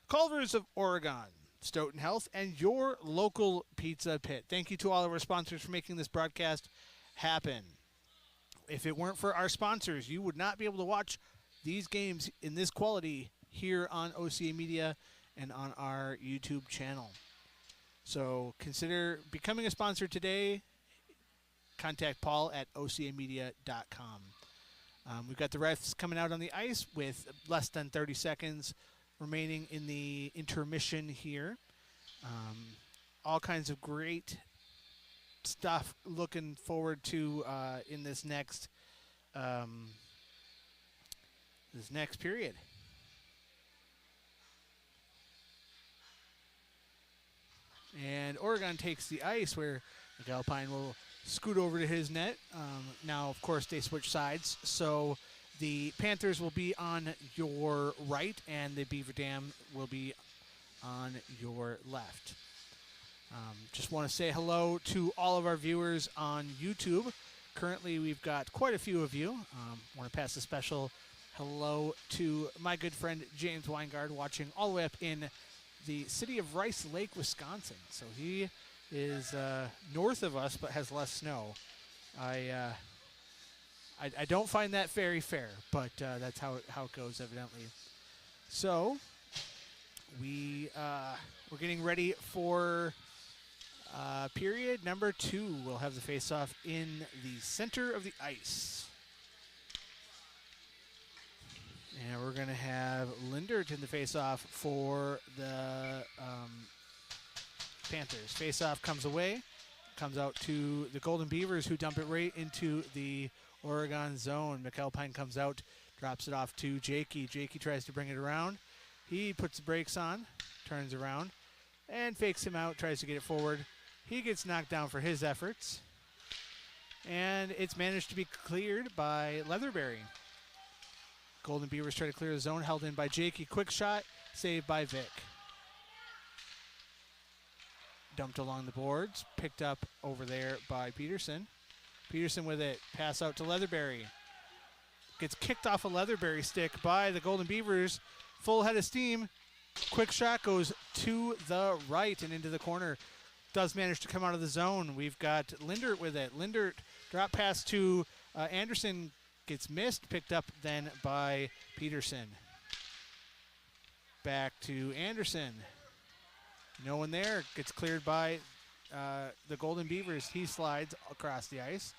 Culver's of Oregon, Stoughton Health, and your local Pizza Pit. Thank you to all of our sponsors for making this broadcast happen. If it weren't for our sponsors, you would not be able to watch these games in this quality here on OCA Media and on our YouTube channel. So consider becoming a sponsor today. Contact Paul at ocamedia.com. We've got the refs coming out on the ice with less than 30 seconds remaining in the intermission here. All kinds of great stuff looking forward to in this next period. And Oregon takes the ice, where McAlpine will scoot over to his net. Now, of course, they switch sides, so the Panthers will be on your right, and the Beaver Dam will be on your left. Just want to say hello to all of our viewers on YouTube. Currently, we've got quite a few of you. Want to pass a special hello to my good friend James Weingard, watching all the way up in the city of Rice Lake, Wisconsin. So he is north of us, but has less snow. I don't find that very fair, but that's how it goes, evidently. So we're getting ready for Period number 2. We'll have the face-off in the center of the ice. And we're going to have Lindert in the face-off for the Panthers. Face-off comes away, comes out to the Golden Beavers, who dump it right into the Oregon zone. McAlpine comes out, drops it off to Jakey. Jakey tries to bring it around. He puts the brakes on, turns around, and fakes him out, tries to get it forward. He gets knocked down for his efforts. And it's managed to be cleared by Leatherberry. Golden Beavers try to clear the zone, held in by Jakey. Quick shot, saved by Vic. Dumped along the boards, picked up over there by Peterson. Peterson with it, pass out to Leatherberry. Gets kicked off a Leatherberry stick by the Golden Beavers. Full head of steam. Quick shot goes to the right and into the corner. Does manage to come out of the zone. We've got Lindert with it. Lindert drop pass to Anderson. Gets missed, picked up then by Peterson. Back to Anderson. No one there. Gets cleared by the Golden Beavers. He slides across the ice.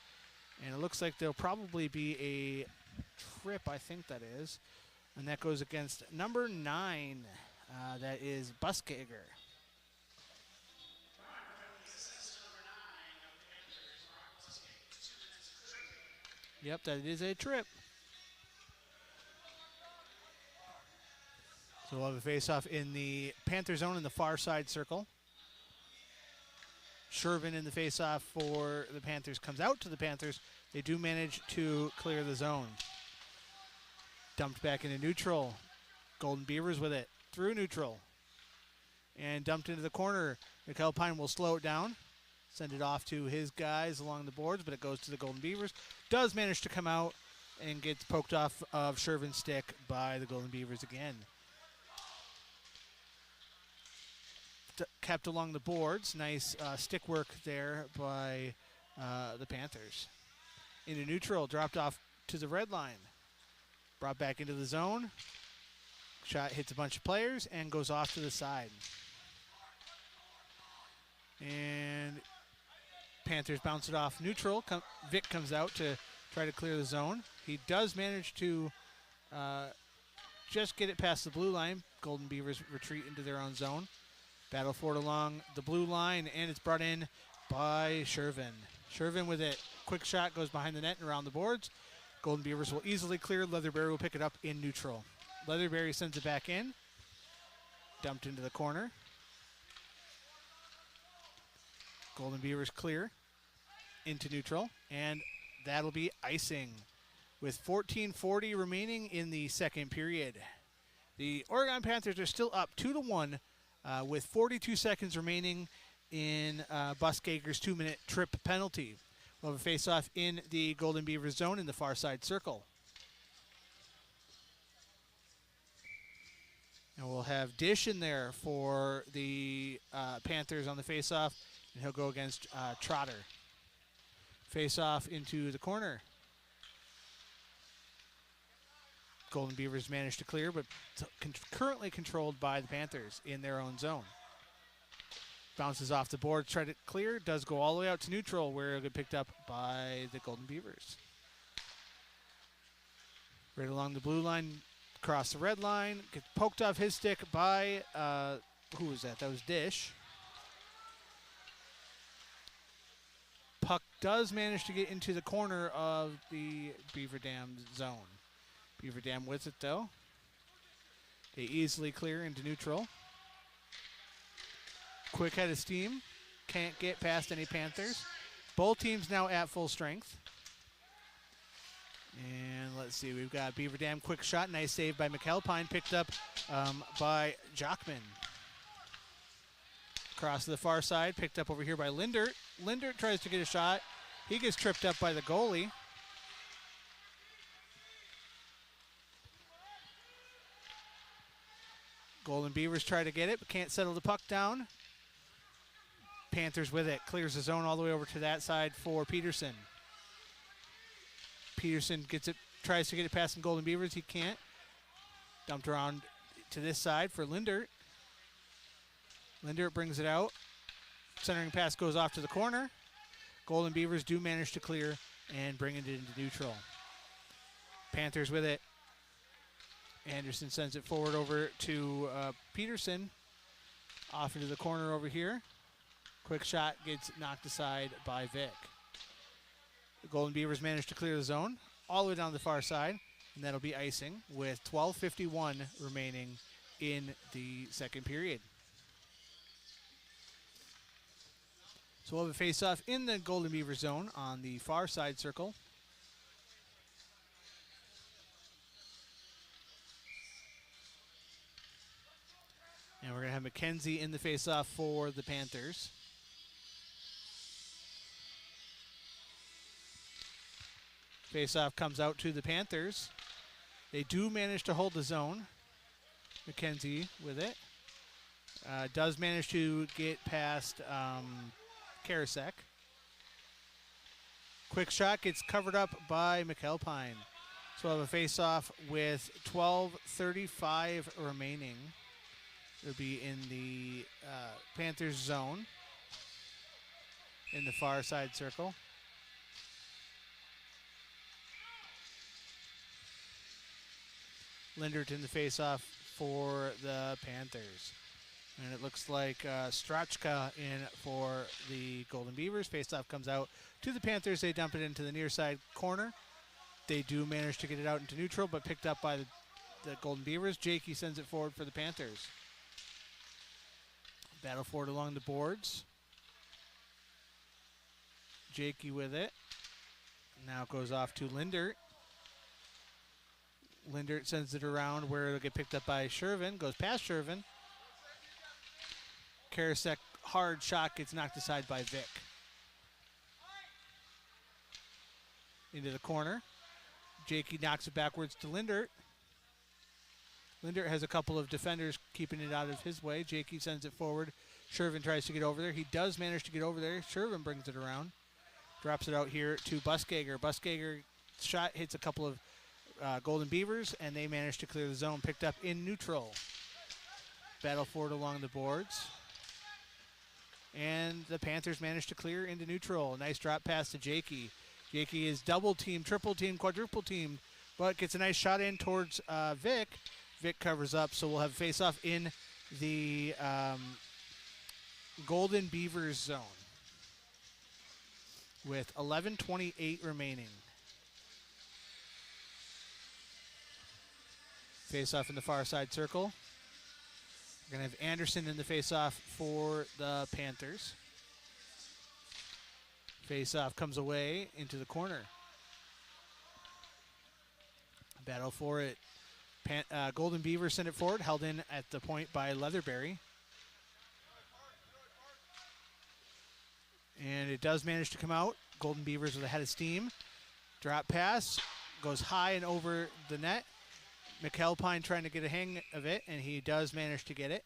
And it looks like there'll probably be a trip, I think that is. And that goes against number 9. That is Buskager. Yep, that is a trip. So we'll have a face-off in the Panther zone in the far side circle. Shervin in the face-off for the Panthers comes out to the Panthers. They do manage to clear the zone. Dumped back into neutral. Golden Beavers with it through neutral. And dumped into the corner. McAlpine will slow it down. Send it off to his guys along the boards, but it goes to the Golden Beavers. Does manage to come out and gets poked off of Shervin's stick by the Golden Beavers again. Kept along the boards. Nice stick work there by the Panthers. Into neutral, dropped off to the red line. Brought back into the zone. Shot hits a bunch of players and goes off to the side. And Panthers bounce it off neutral. Vic comes out to try to clear the zone. He does manage to just get it past the blue line. Golden Beavers retreat into their own zone. Battle for it along the blue line, and it's brought in by Shervin. Shervin with it. Quick shot goes behind the net and around the boards. Golden Beavers will easily clear. Leatherberry will pick it up in neutral. Leatherberry sends it back in. Dumped into the corner. Golden Beavers clear into neutral, and that'll be icing with 14:40 remaining in the second period. The Oregon Panthers are still up 2-1 with 42 seconds remaining in Buskager's 2-minute trip penalty. We'll have a face-off in the Golden Beavers zone in the far side circle. And we'll have Dish in there for the Panthers on the face-off, and he'll go against Trotter. Face-off into the corner. Golden Beavers managed to clear, but currently controlled by the Panthers in their own zone. Bounces off the board, try to clear, does go all the way out to neutral, where it'll get picked up by the Golden Beavers. Right along the blue line, across the red line, gets poked off his stick by, who was that? That was Dish. Puck does manage to get into the corner of the Beaver Dam zone. Beaver Dam with it, though. They easily clear into neutral. Quick head of steam. Can't get past any Panthers. Both teams now at full strength. And let's see, we've got Beaver Dam quick shot. Nice save by McAlpine. Picked up by Jockman. Across to the far side. Picked up over here by Lindert. Lindert tries to get a shot. He gets tripped up by the goalie. Golden Beavers try to get it, but can't settle the puck down. Panthers with it. Clears the zone all the way over to that side for Peterson. Peterson gets it, tries to get it past some Golden Beavers. He can't. Dumped around to this side for Lindert. Lindert brings it out. Centering pass goes off to the corner. Golden Beavers do manage to clear and bring it into neutral. Panthers with it. Anderson sends it forward over to Peterson. Off into the corner over here. Quick shot gets knocked aside by Vic. The Golden Beavers manage to clear the zone all the way down the far side, and that'll be icing with 12:51 remaining in the second period. So we'll have a face-off in the Golden Beaver zone on the far side circle. And we're going to have McKenzie in the face-off for the Panthers. Face-off comes out to the Panthers. They do manage to hold the zone. McKenzie with it. Does manage to get past Karasek. Quick shot gets covered up by McAlpine. So we'll have a face-off with 12:35 remaining. It'll be in the Panthers zone in the far side circle. Lindert in the face-off for the Panthers. And it looks like Strachka in for the Golden Beavers. Face-off comes out to the Panthers. They dump it into the near side corner. They do manage to get it out into neutral, but picked up by the Golden Beavers. Jakey sends it forward for the Panthers. Battle forward along the boards. Jakey with it. Now it goes off to Lindert. Lindert sends it around where it'll get picked up by Shervin. Goes past Shervin. Karasek, hard shot, gets knocked aside by Vic. Into the corner. Jakey knocks it backwards to Lindert. Lindert has a couple of defenders keeping it out of his way. Jakey sends it forward. Shervin tries to get over there. He does manage to get over there. Shervin brings it around. Drops it out here to Buskager. Buskager's shot hits a couple of Golden Beavers, and they manage to clear the zone. Picked up in neutral. Battle forward along the boards. And the Panthers manage to clear into neutral. Nice drop pass to Jakey. Jakey is double teamed, triple teamed, quadruple teamed, but gets a nice shot in towards Vic. Vic covers up, so we'll have face-off in the Golden Beavers zone with 11:28 remaining. Face-off in the far side circle. We're going to have Anderson in the face-off for the Panthers. Face-off comes away into the corner. Battle for it. Golden Beavers send it forward, held in at the point by Leatherberry. And it does manage to come out. Golden Beavers with a head of steam. Drop pass, goes high and over the net. McAlpine trying to get a hang of it, and he does manage to get it.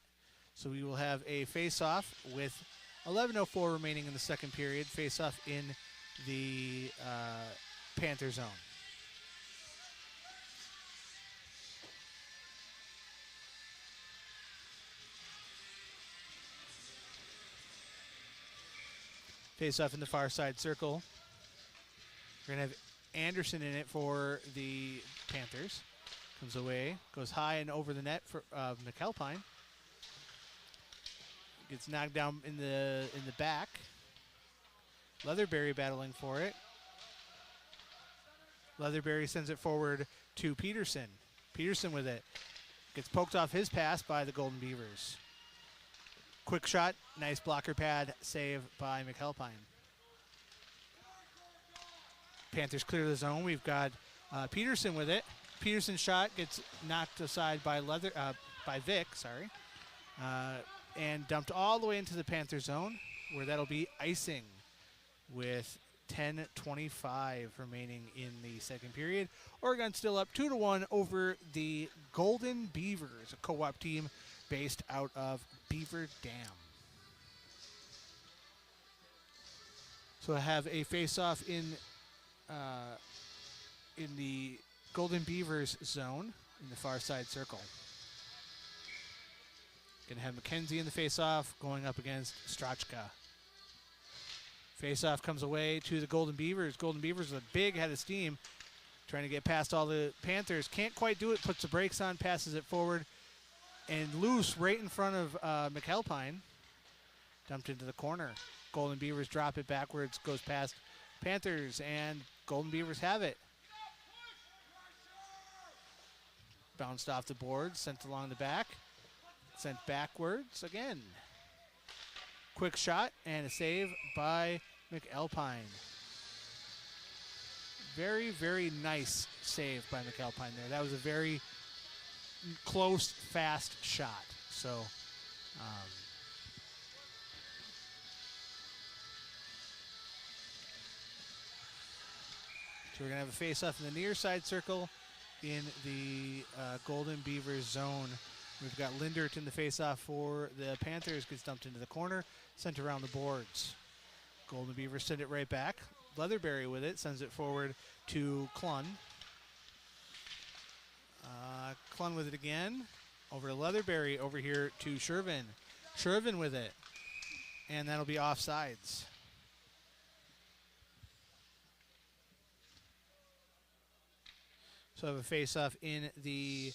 So we will have a face-off with 11:04 remaining in the second period. Face-off in the Panther zone. Face-off in the far side circle. We're going to have Anderson in it for the Panthers. Comes away, goes high and over the net for McAlpine. Gets knocked down in the back. Leatherberry battling for it. Leatherberry sends it forward to Peterson. Peterson with it. Gets poked off his pass by the Golden Beavers. Quick shot, nice blocker pad save by McAlpine. Panthers clear the zone. We've got Peterson with it. Peterson's shot gets knocked aside by Vic, and dumped all the way into the Panther zone, where that'll be icing with 10:25 remaining in the second period. Oregon still up 2-1 over the Golden Beavers, a co-op team based out of Beaver Dam. So I have a face-off in the Golden Beavers zone in the far side circle. Going to have McKenzie in the face-off going up against Strachka. Face-off comes away to the Golden Beavers. Golden Beavers with a big head of steam, trying to get past all the Panthers. Can't quite do it, puts the brakes on, passes it forward, and loose right in front of McAlpine. Dumped into the corner. Golden Beavers drop it backwards, goes past Panthers, and Golden Beavers have it. Bounced off the board, sent along the back, sent backwards again. Quick shot and a save by McAlpine. Very, very nice save by McAlpine there. That was a very close, fast shot. So, we're going to have a face-off in the near side circle in the Golden Beavers zone. We've got Lindert in the face-off for the Panthers. Gets dumped into the corner, sent around the boards. Golden Beavers send it right back. Leatherberry with it, sends it forward to Clun. Clun with it again. Over to Leatherberry, over here to Shervin. Shervin with it. And that'll be offsides. So I have a face-off in the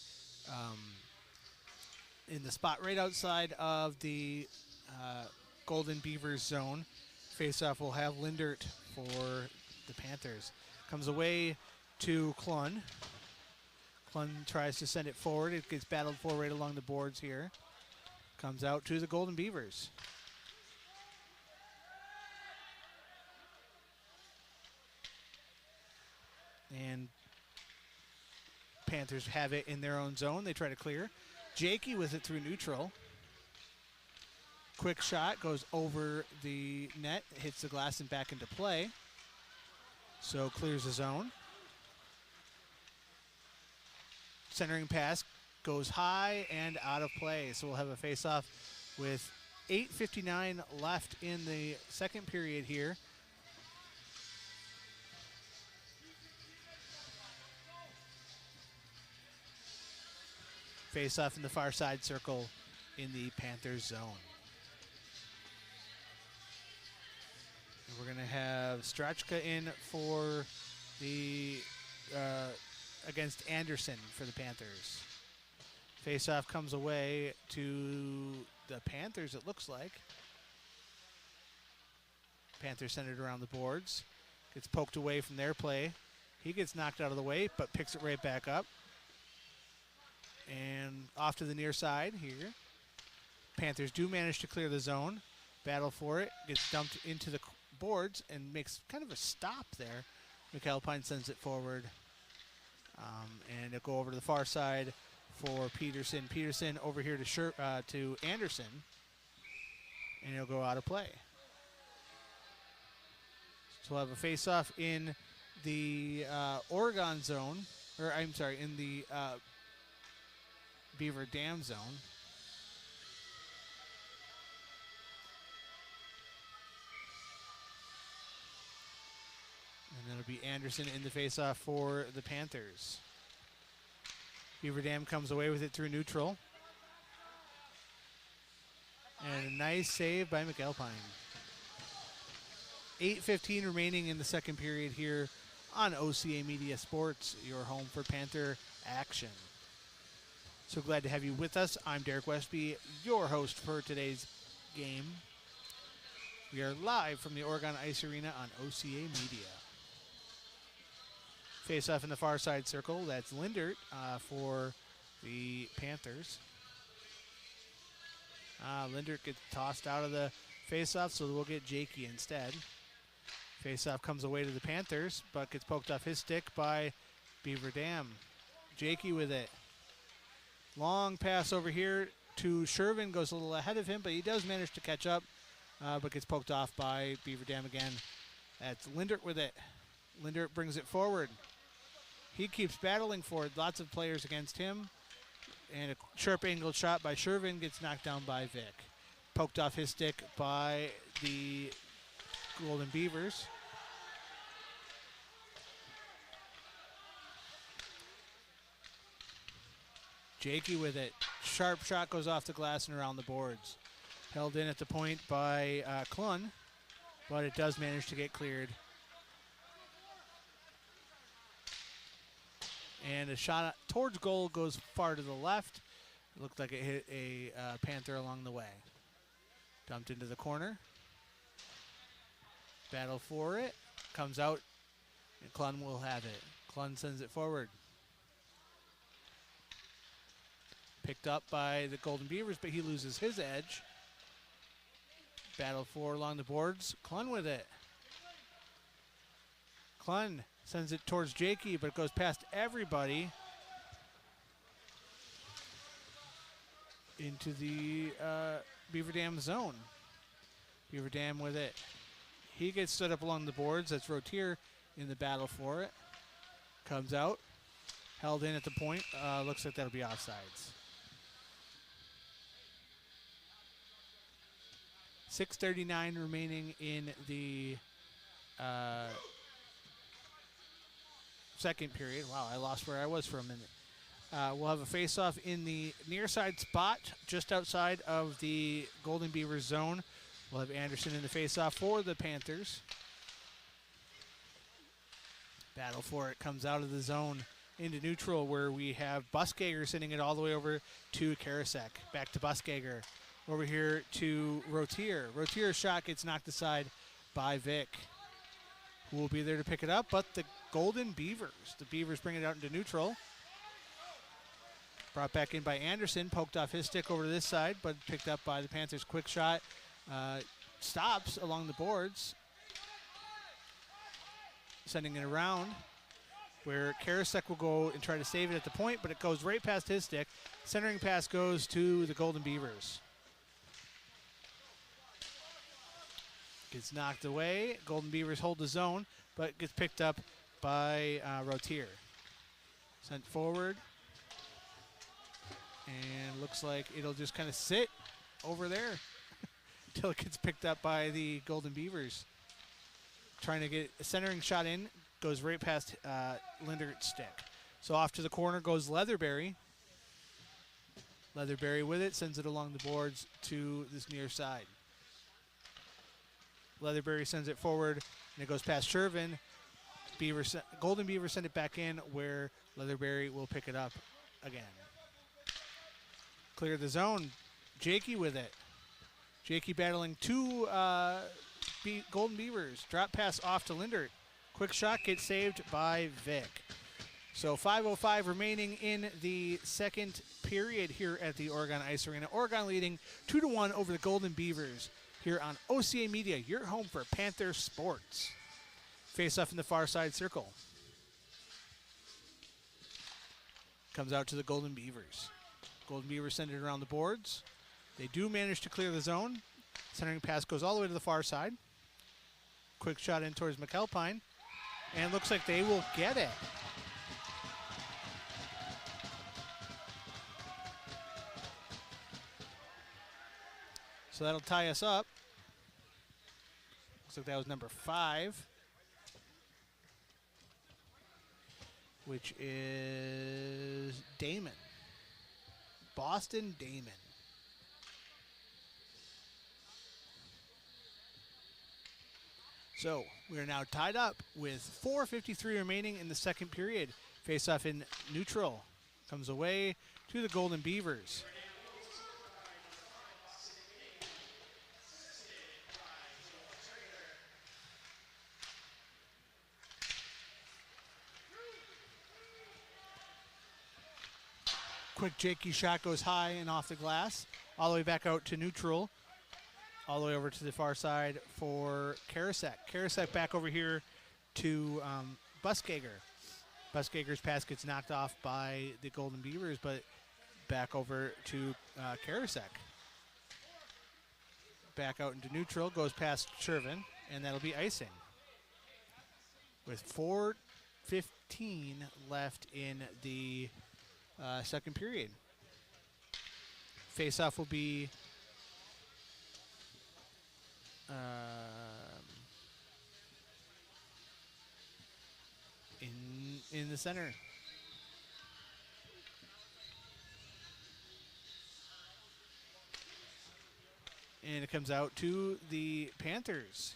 spot right outside of the Golden Beavers zone. Face-off will have Lindert for the Panthers. Comes away to Clun. Clun tries to send it forward. It gets battled for right along the boards here. Comes out to the Golden Beavers. And Panthers have it in their own zone. They try to clear. Jakey with it through neutral. Quick shot goes over the net, hits the glass and back into play. So clears the zone. Centering pass goes high and out of play. So we'll have a face-off with 8:59 left in the second period here. Face-off in the far side circle in the Panthers zone. And we're going to have Strachka in for the against Anderson for the Panthers. Face-off comes away to the Panthers, it looks like. Panthers send it around the boards. Gets poked away from their play. He gets knocked out of the way, but picks it right back up. And off to the near side here. Panthers do manage to clear the zone. Battle for it. Gets dumped into the boards and makes kind of a stop there. McAlpine sends it forward. And it'll go over to the far side for Peterson. Peterson over here to Anderson. And it'll go out of play. So we'll have a face-off in the Oregon zone. Or, I'm sorry, in the Beaver Dam zone. And that'll be Anderson in the faceoff for the Panthers. Beaver Dam comes away with it through neutral. And a nice save by McAlpine. 8:15 remaining in the second period here on OCA Media Sports, your home for Panther action. So glad to have you with us. I'm Derek Westby, your host for today's game. We are live from the Oregon Ice Arena on OCA Media. Face off in the far side circle. That's Lindert for the Panthers. Lindert gets tossed out of the face-off, so we'll get Jakey instead. Face-off comes away to the Panthers, but gets poked off his stick by Beaver Dam. Jakey with it. Long pass over here to Shervin, goes a little ahead of him, but he does manage to catch up, but gets poked off by Beaver Dam again. That's Lindert with it. Lindert brings it forward. He keeps battling for it. Lots of players against him. And a sharp angled shot by Shervin gets knocked down by Vic. Poked off his stick by the Golden Beavers. Jakey with it. Sharp shot goes off the glass and around the boards. Held in at the point by Clun. but it does manage to get cleared. And a shot towards goal goes far to the left. It looked like it hit a Panther along the way. Dumped into the corner. Battle for it. Comes out, and Klun will have it. Klun sends it forward. Picked up by the Golden Beavers, but he loses his edge. Battle for along the boards. Klun with it. Klun sends it towards Jakey, but it goes past everybody into the Beaver Dam zone. Beaver Dam with it. He gets stood up along the boards. That's Rotier in the battle for it. Comes out. Held in at the point. Looks like that'll be offsides. 6:39 remaining in the second period. Wow, I lost where I was for a minute. We'll have a face-off in the near side spot, just outside of the Golden Beavers zone. We'll have Anderson in the face-off for the Panthers. Battle for it comes out of the zone into neutral, where we have Buskager sending it all the way over to Karasek. Back to Buskager. Over here to Rotier. Rotier's shot gets knocked aside by Vic, who will be there to pick it up, but the Golden Beavers. The Beavers bring it out into neutral. Brought back in by Anderson, poked off his stick over to this side, but picked up by the Panthers. Quick shot. Stops along the boards. Sending it around, where Karasek will go and try to save it at the point, but it goes right past his stick. Centering pass goes to the Golden Beavers. Gets knocked away. Golden Beavers hold the zone, but gets picked up by Rotier. Sent forward. And looks like it'll just kind of sit over there until it gets picked up by the Golden Beavers. Trying to get a centering shot in. Goes right past Lindert's stick. So off to the corner goes Leatherberry. Leatherberry with it. Sends it along the boards to this near side. Leatherberry sends it forward, and it goes past Shervin. Golden Beavers send it back in, where Leatherberry will pick it up again. Clear the zone. Jakey with it. Jakey battling two Golden Beavers. Drop pass off to Lindert. Quick shot gets saved by Vic. So 5:05 remaining in the second period here at the Oregon Ice Arena. Oregon leading 2-1 over the Golden Beavers here on OCA Media, your home for Panther sports. Face off in the far side circle. Comes out to the Golden Beavers. Golden Beavers send it around the boards. They do manage to clear the zone. Centering pass goes all the way to the far side. Quick shot in towards McAlpine. And looks like they will get it. So that'll tie us up. Looks like that was number 5, which is Damon. Boston Damon. So we are now tied up with 4:53 remaining in the second period. Face off in neutral. Comes away to the Golden Beavers. Quick Jakey shot goes high and off the glass. All the way back out to neutral. All the way over to the far side for Karasek. Karasek back over here to Buskager. Buskager's pass gets knocked off by the Golden Beavers, but back over to Karasek. Back out into neutral, goes past Shervin, and that'll be icing. With 4:15 left in the second period. Face-off will be in the center. And it comes out to the Panthers.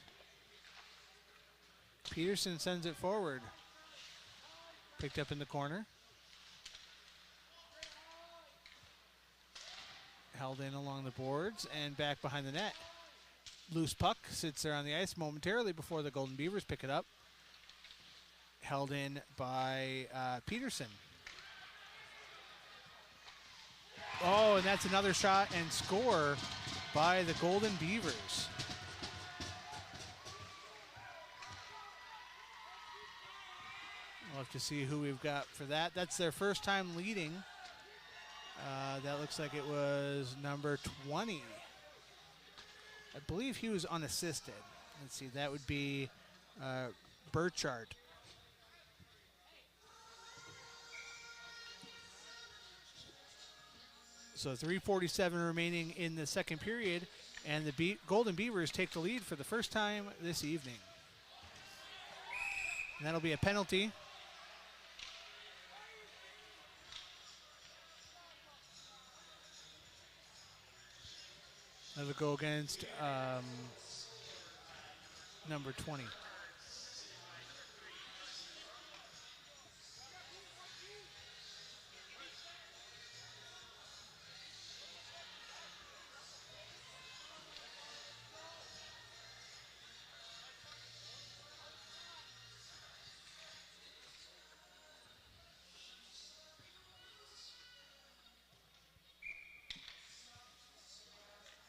Peterson sends it forward. Picked up in the corner. Held in along the boards and back behind the net. Loose puck sits there on the ice momentarily before the Golden Beavers pick it up. Held in by Peterson. Oh, and that's another shot and score by the Golden Beavers. We'll have to see who we've got for that. That's their first time leading. That looks like it was number 20. I believe he was unassisted. Let's see, that would be Burchard. So 3:47 remaining in the second period, and the Golden Beavers take the lead for the first time this evening. And that'll be a penalty. That'll go against number 20.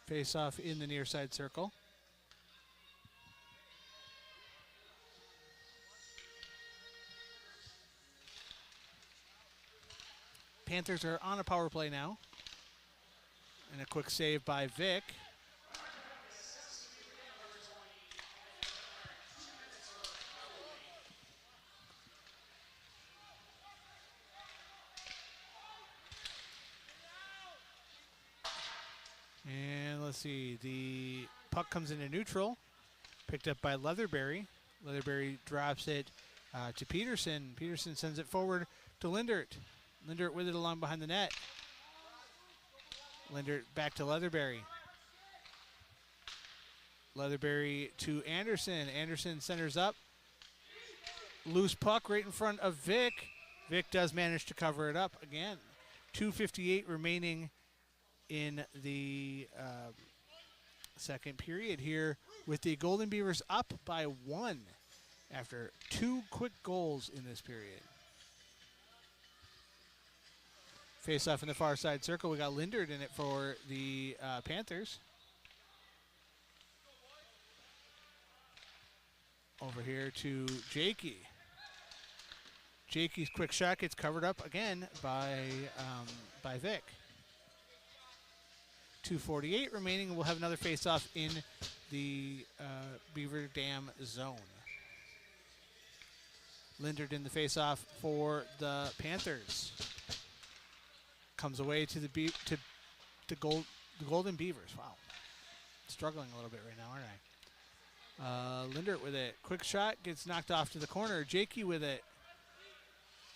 Face off in the near side circle. Panthers are on a power play now. And a quick save by Vic. And let's see, the puck comes into neutral, picked up by Leatherberry. Leatherberry drops it to Peterson. Peterson sends it forward to Lindert. Lindert with it along behind the net. Lindert back to Leatherberry. Leatherberry to Anderson. Anderson centers up. Loose puck right in front of Vic. Vic does manage to cover it up again. 2:58 remaining in the second period here, with the Golden Beavers up by 1 after 2 quick goals in this period. Face off in the far side circle. We got Lindert in it for the Panthers. Over here to Jakey. Jakey's quick shot gets covered up again by Vic. 2:48 remaining, and we'll have another face-off in the Beaver Dam zone. Lindert in the face-off for the Panthers. Comes away to the Golden Beavers. Wow, struggling a little bit right now, aren't I? Lindert with it. Quick shot gets knocked off to the corner. Jakey with it.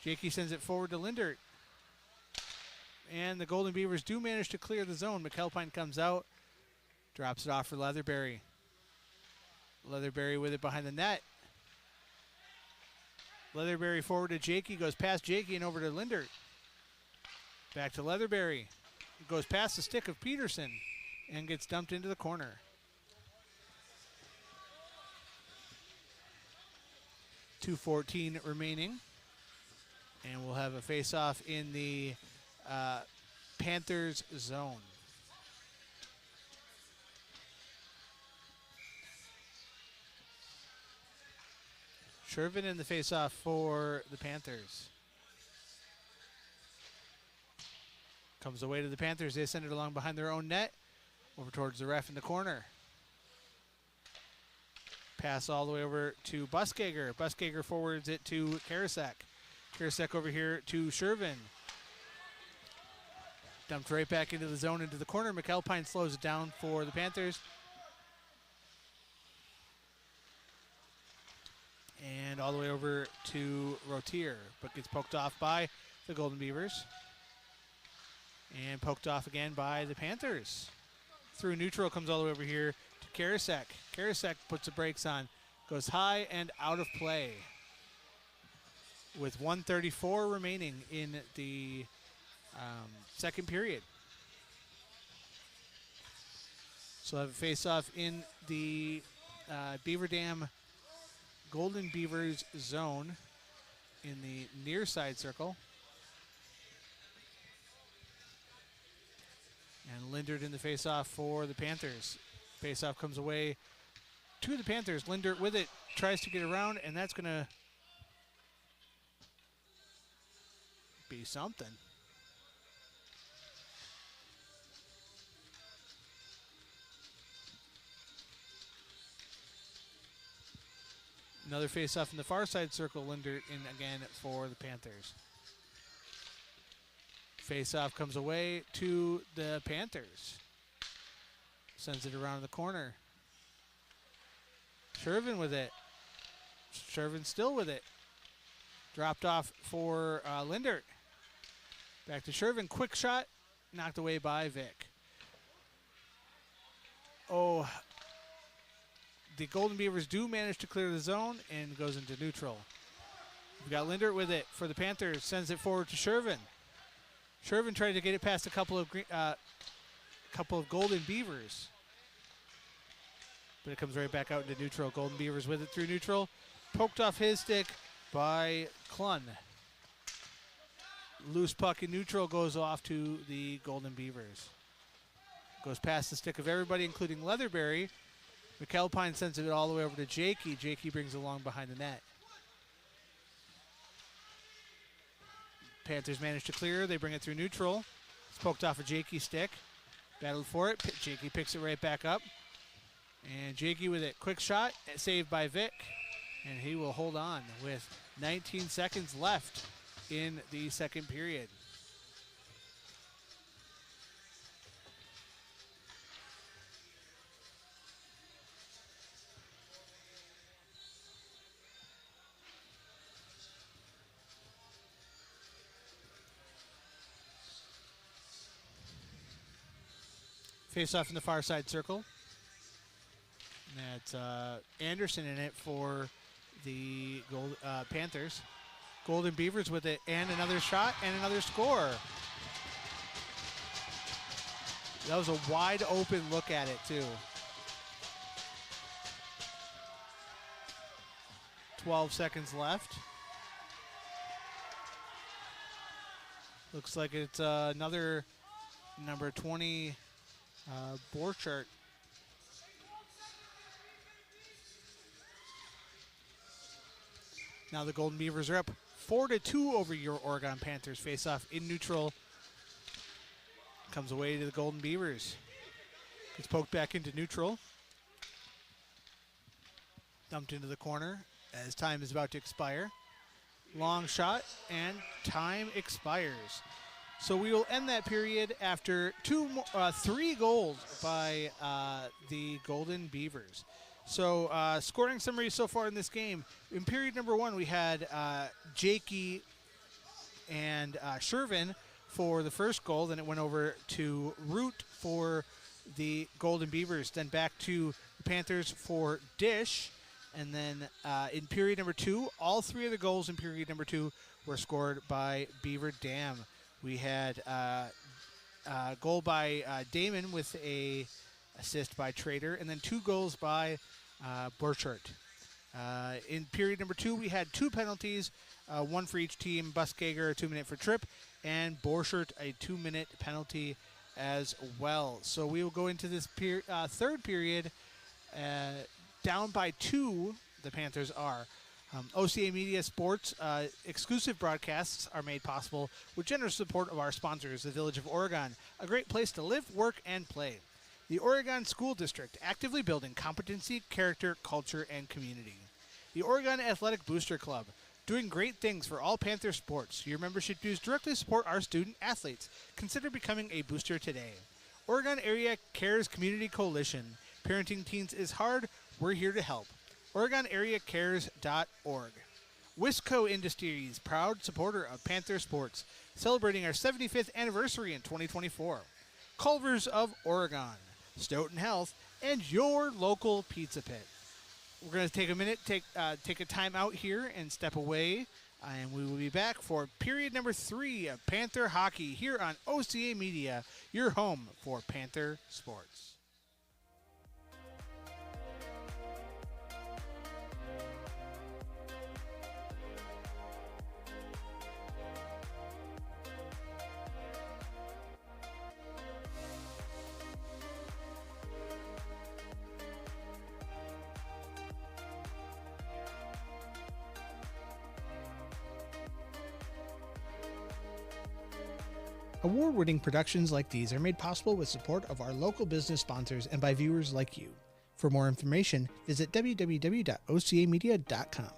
Jakey sends it forward to Lindert. And the Golden Beavers do manage to clear the zone. McAlpine comes out, drops it off for Leatherberry. Leatherberry with it behind the net. Leatherberry forward to Jakey, goes past Jakey and over to Lindert. Back to Leatherberry. Goes past the stick of Peterson and gets dumped into the corner. .2:14 remaining. And we'll have a face-off in the Panthers zone. Shervin in the face-off for the Panthers. Comes away to the Panthers. They send it along behind their own net. Over towards the ref in the corner. Pass all the way over to Buskager. Buskager forwards it to Karasek. Karasek over here to Shervin. Dumped right back into the zone, into the corner. McAlpine slows it down for the Panthers. And all the way over to Rotier, but gets poked off by the Golden Beavers. And poked off again by the Panthers. Through neutral, comes all the way over here to Karasek. Karasek puts the brakes on. Goes high and out of play. With 1:34 remaining in the second period. So have a face-off in the Beaver Dam Golden Beavers zone in the near side circle. And Lindert in the face-off for the Panthers. Face-off comes away to the Panthers. Lindert with it, tries to get around, and that's going to be something. Another face-off in the far side circle. Lindert in again for the Panthers. Face-off comes away to the Panthers. Sends it around the corner. Shervin with it. Shervin still with it. Dropped off for Lindert. Back to Shervin. Quick shot. Knocked away by Vic. Oh, the Golden Beavers do manage to clear the zone and goes into neutral. We've got Lindert with it for the Panthers. Sends it forward to Shervin. Shervin tried to get it past a couple of Golden Beavers. But it comes right back out into neutral. Golden Beavers with it through neutral. Poked off his stick by Klun. Loose puck in neutral goes off to the Golden Beavers. Goes past the stick of everybody, including Leatherberry. McAlpine sends it all the way over to Jakey. Jakey brings it along behind the net. Panthers manage to clear. They bring it through neutral. It's poked off a Jakey stick. Battled for it. Jakey picks it right back up. And Jakey with it. Quick shot. Saved by Vic. And he will hold on with 19 seconds left in the second period. Face off in the far side circle. That's Anderson in it for the Panthers. Golden Beavers with it, and another shot, and another score. That was a wide open look at it, too. 12 seconds left. Looks like it's another number 20 Borchardt. Now the Golden Beavers are up 4-2 over your Oregon Panthers. Face off in neutral. Comes away to the Golden Beavers. Gets poked back into neutral. Dumped into the corner as time is about to expire. Long shot, and time expires. So we will end that period after 3 goals by the Golden Beavers. So scoring summary so far in this game. In period number 1, we had Jakey and Shervin for the first goal. Then it went over to Root for the Golden Beavers. Then back to the Panthers for Dish. And then in period number 2, all 3 of the goals in period number 2 were scored by Beaver Dam. We had a goal by Damon with a assist by Trader, and then 2 goals by Borchardt. In period number 2, we had 2 penalties, 1 for each team. Buskager, a 2-minute for Tripp, and Borchardt, a 2-minute penalty as well. So we will go into this third period down by 2, the Panthers are. OCA Media Sports exclusive broadcasts are made possible with generous support of our sponsors, the Village of Oregon, a great place to live, work, and play. The Oregon School District, actively building competency, character, culture, and community. The Oregon Athletic Booster Club, doing great things for all Panther sports. Your membership dues directly support our student athletes. Consider becoming a booster today. Oregon Area Cares Community Coalition. Parenting teens is hard. We're here to help. OregonAreaCares.org. Wisco Industries, proud supporter of Panther sports, celebrating our 75th anniversary in 2024. Culvers of Oregon, Stoughton Health, and your local pizza pit. we're going to take a minute, take a time out here and step away. And we will be back for period number 3 of Panther Hockey here on OCA Media, your home for Panther sports. Award-winning productions like these are made possible with support of our local business sponsors and by viewers like you. For more information, visit www.ocamedia.com.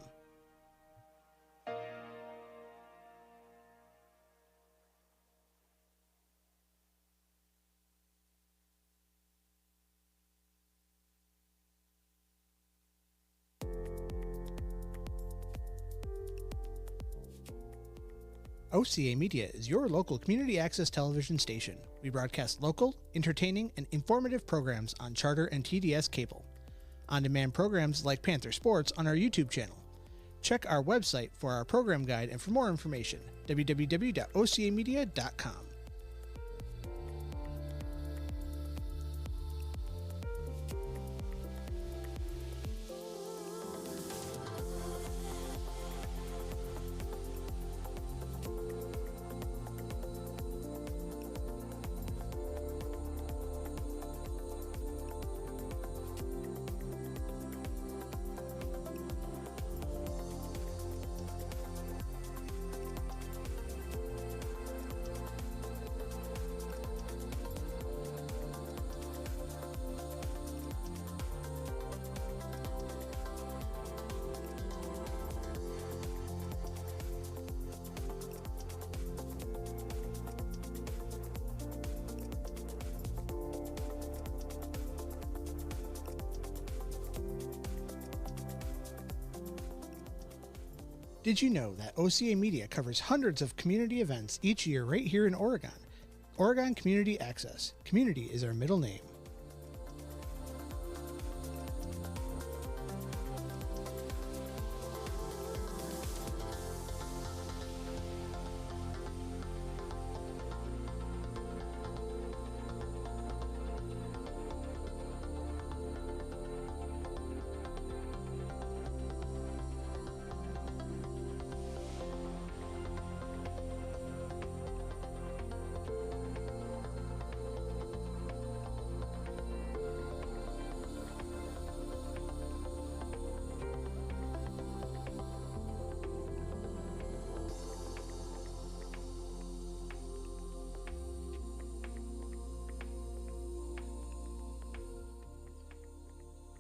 OCA Media is your local community access television station. We broadcast local, entertaining, and informative programs on Charter and TDS cable. On-demand programs like Panther Sports on our YouTube channel. Check our website for our program guide and for more information, www.ocamedia.com. Did you know that OCA Media covers hundreds of community events each year right here in Oregon? Oregon Community Access. Community is our middle name.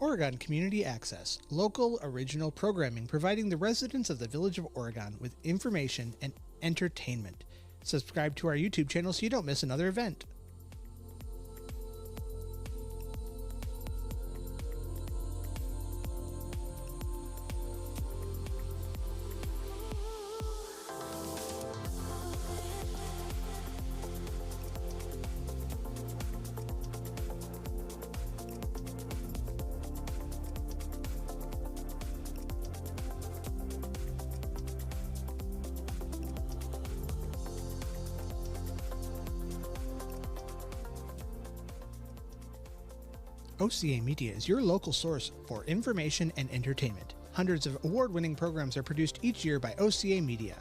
Oregon Community Access, local original programming providing the residents of the Village of Oregon with information and entertainment. Subscribe to our YouTube channel so you don't miss another event. OCA Media is your local source for information and entertainment. Hundreds of award-winning programs are produced each year by OCA Media.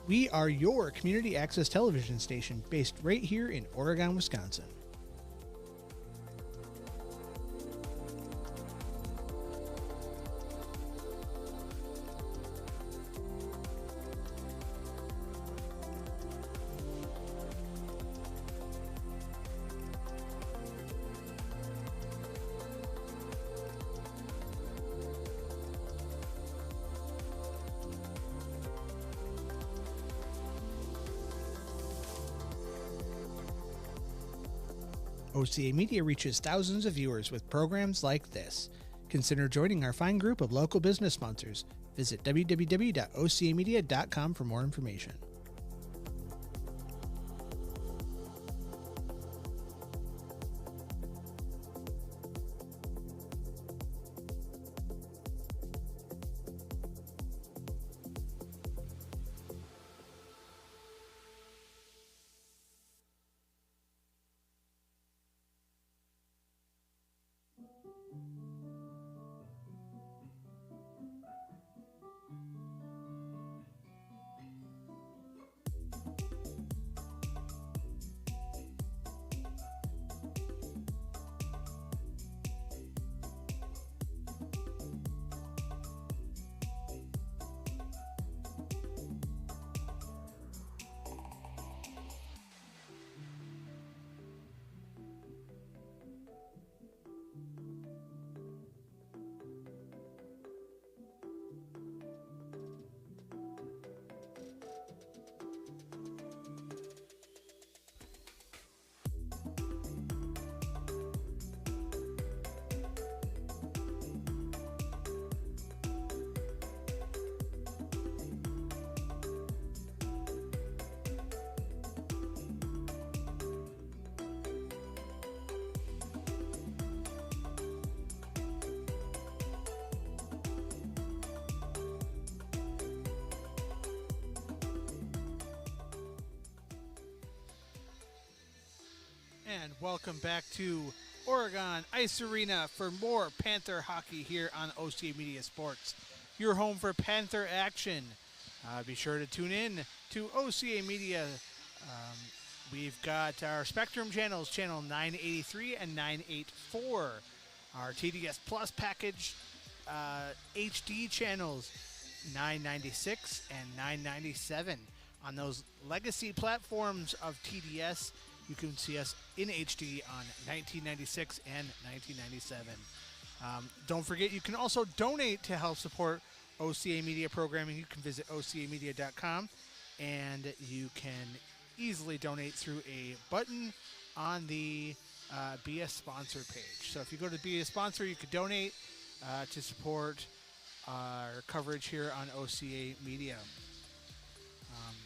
We are your community access television station based right here in Oregon, Wisconsin. OCA Media reaches thousands of viewers with programs like this. Consider joining our fine group of local business sponsors. Visit www.ocamedia.com for more information. And welcome back to Oregon Ice Arena for more Panther hockey here on OCA Media Sports, your home for Panther action. Be sure to tune in to OCA Media. We've got our Spectrum channels, channel 983 and 984. Our TDS Plus package HD channels 996 and 997. On those legacy platforms of TDS, you can see us in HD on 1996 and 1997. Don't forget, you can also donate to help support OCA Media programming. You can visit ocamedia.com, and you can easily donate through a button on the Be a Sponsor page. So if you go to Be a Sponsor, you could donate to support our coverage here on OCA Media.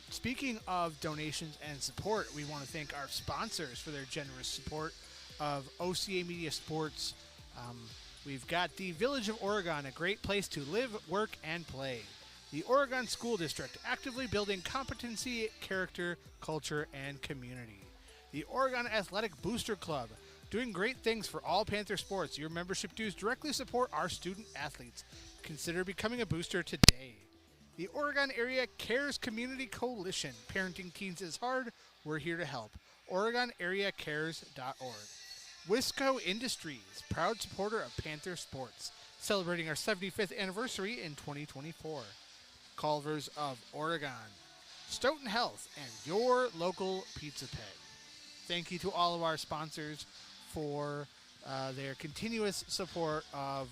Speaking of donations and support, we want to thank our sponsors for their generous support of OCA Media Sports. We've got the Village of Oregon, a great place to live, work, and play. The Oregon School District, actively building competency, character, culture, and community. The Oregon Athletic Booster Club, doing great things for all Panther sports. Your membership dues directly support our student athletes. Consider becoming a booster today. The Oregon Area Cares Community Coalition. Parenting teens is hard. We're here to help. OregonAreaCares.org. Wisco Industries, proud supporter of Panther sports, celebrating our 75th anniversary in 2024. Culvers of Oregon. Stoughton Health and your local Pizza Pet. Thank you to all of our sponsors for their continuous support of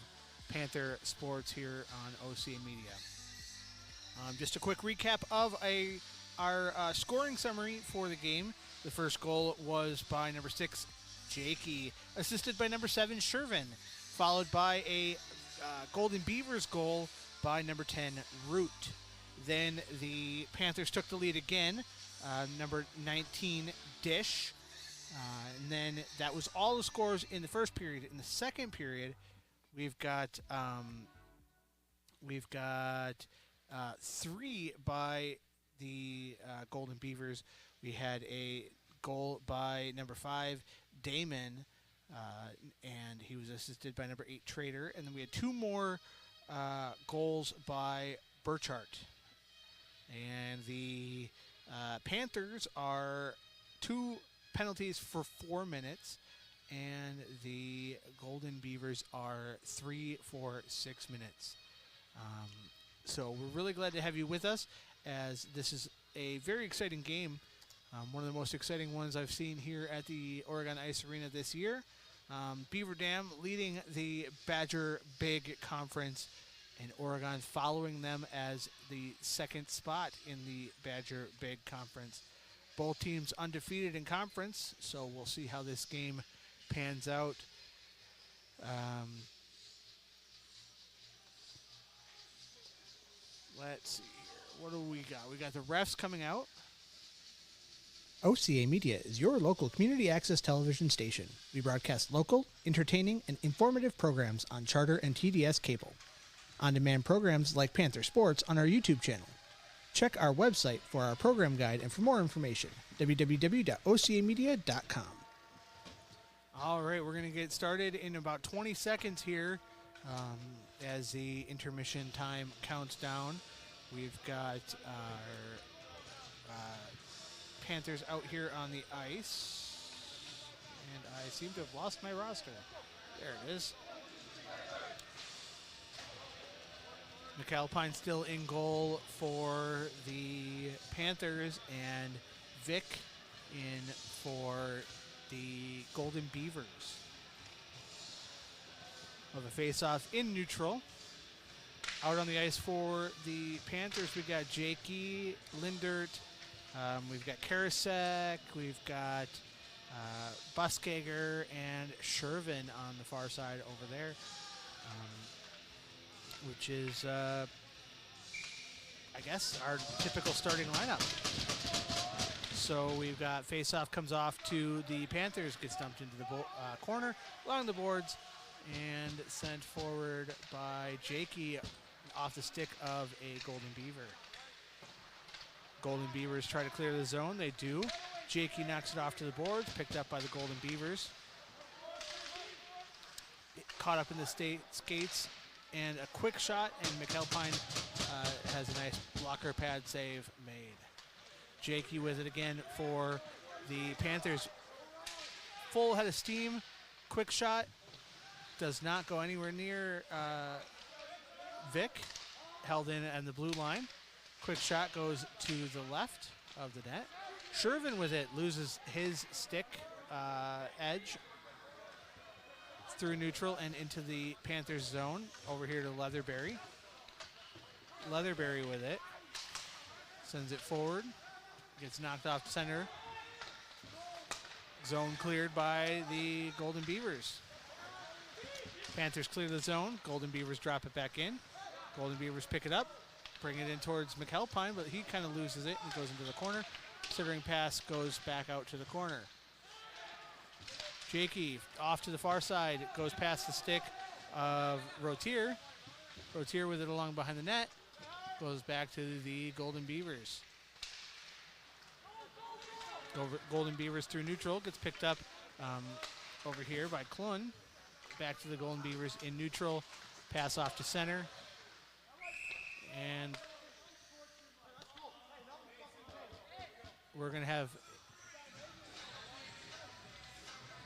Panther sports here on OCA Media. Just a quick recap of our scoring summary for the game. The first goal was by number 6, Jakey, assisted by number 7, Shervin, followed by a Golden Beavers goal by number 10, Root. Then the Panthers took the lead again, number 19, Dish. And then that was all the scores in the first period. In the second period, we've got 3 by the Golden Beavers. We had a goal by number 5, Damon, and he was assisted by number 8, Trader. And then we had 2 more goals by Burchart. And the Panthers are 2 penalties for 4 minutes, and the Golden Beavers are 3 for 6 minutes. So we're really glad to have you with us, as this is a very exciting game. One of the most exciting ones I've seen here at the Oregon Ice Arena this year. Beaver Dam leading the Badger Big Conference, and Oregon following them as the second spot in the Badger Big Conference. Both teams undefeated in conference, so we'll see how this game pans out. Let's see here. What do we got? We got the refs coming out. OCA Media is your local community access television station. We broadcast local, entertaining, and informative programs on Charter and TDS cable. On-demand programs like Panther Sports on our YouTube channel. Check our website for our program guide and for more information, www.ocamedia.com. All right, we're going to get started in about 20 seconds here as the intermission time counts down. We've got our Panthers out here on the ice, and I seem to have lost my roster. There it is. McAlpine still in goal for the Panthers, and Vic in for the Golden Beavers. Of a face-off in neutral. Out on the ice for the Panthers, we've got Jakey, Lindert, we've got Karasek, we've got Buskager, and Shervin on the far side over there. Which is, I guess, our typical starting lineup. So we've got face-off comes off to the Panthers, gets dumped into the corner along the boards, and sent forward by Jakey off the stick of a Golden Beaver. Golden Beavers try to clear the zone. They do. Jakey knocks it off to the boards, picked up by the Golden Beavers. Caught up in the skates, and a quick shot, and McAlpine has a nice blocker pad save made. Jakey with it again for the Panthers. Full head of steam, quick shot, does not go anywhere near Vic, held in on the blue line. Quick shot goes to the left of the net. Shervin with it loses his stick edge through neutral and into the Panthers zone. Over here to Leatherberry. Leatherberry with it. Sends it forward. Gets knocked off center. Zone cleared by the Golden Beavers. Panthers clear the zone. Golden Beavers drop it back in. Golden Beavers pick it up. Bring it in towards McAlpine, but he kind of loses it and goes into the corner. Centering pass goes back out to the corner. Jakey off to the far side, goes past the stick of Rotier. Rotier with it along behind the net, goes back to the Golden Beavers. Golden Beavers through neutral, gets picked up over here by Klun. Back to the Golden Beavers in neutral, pass off to center. And we're going to have,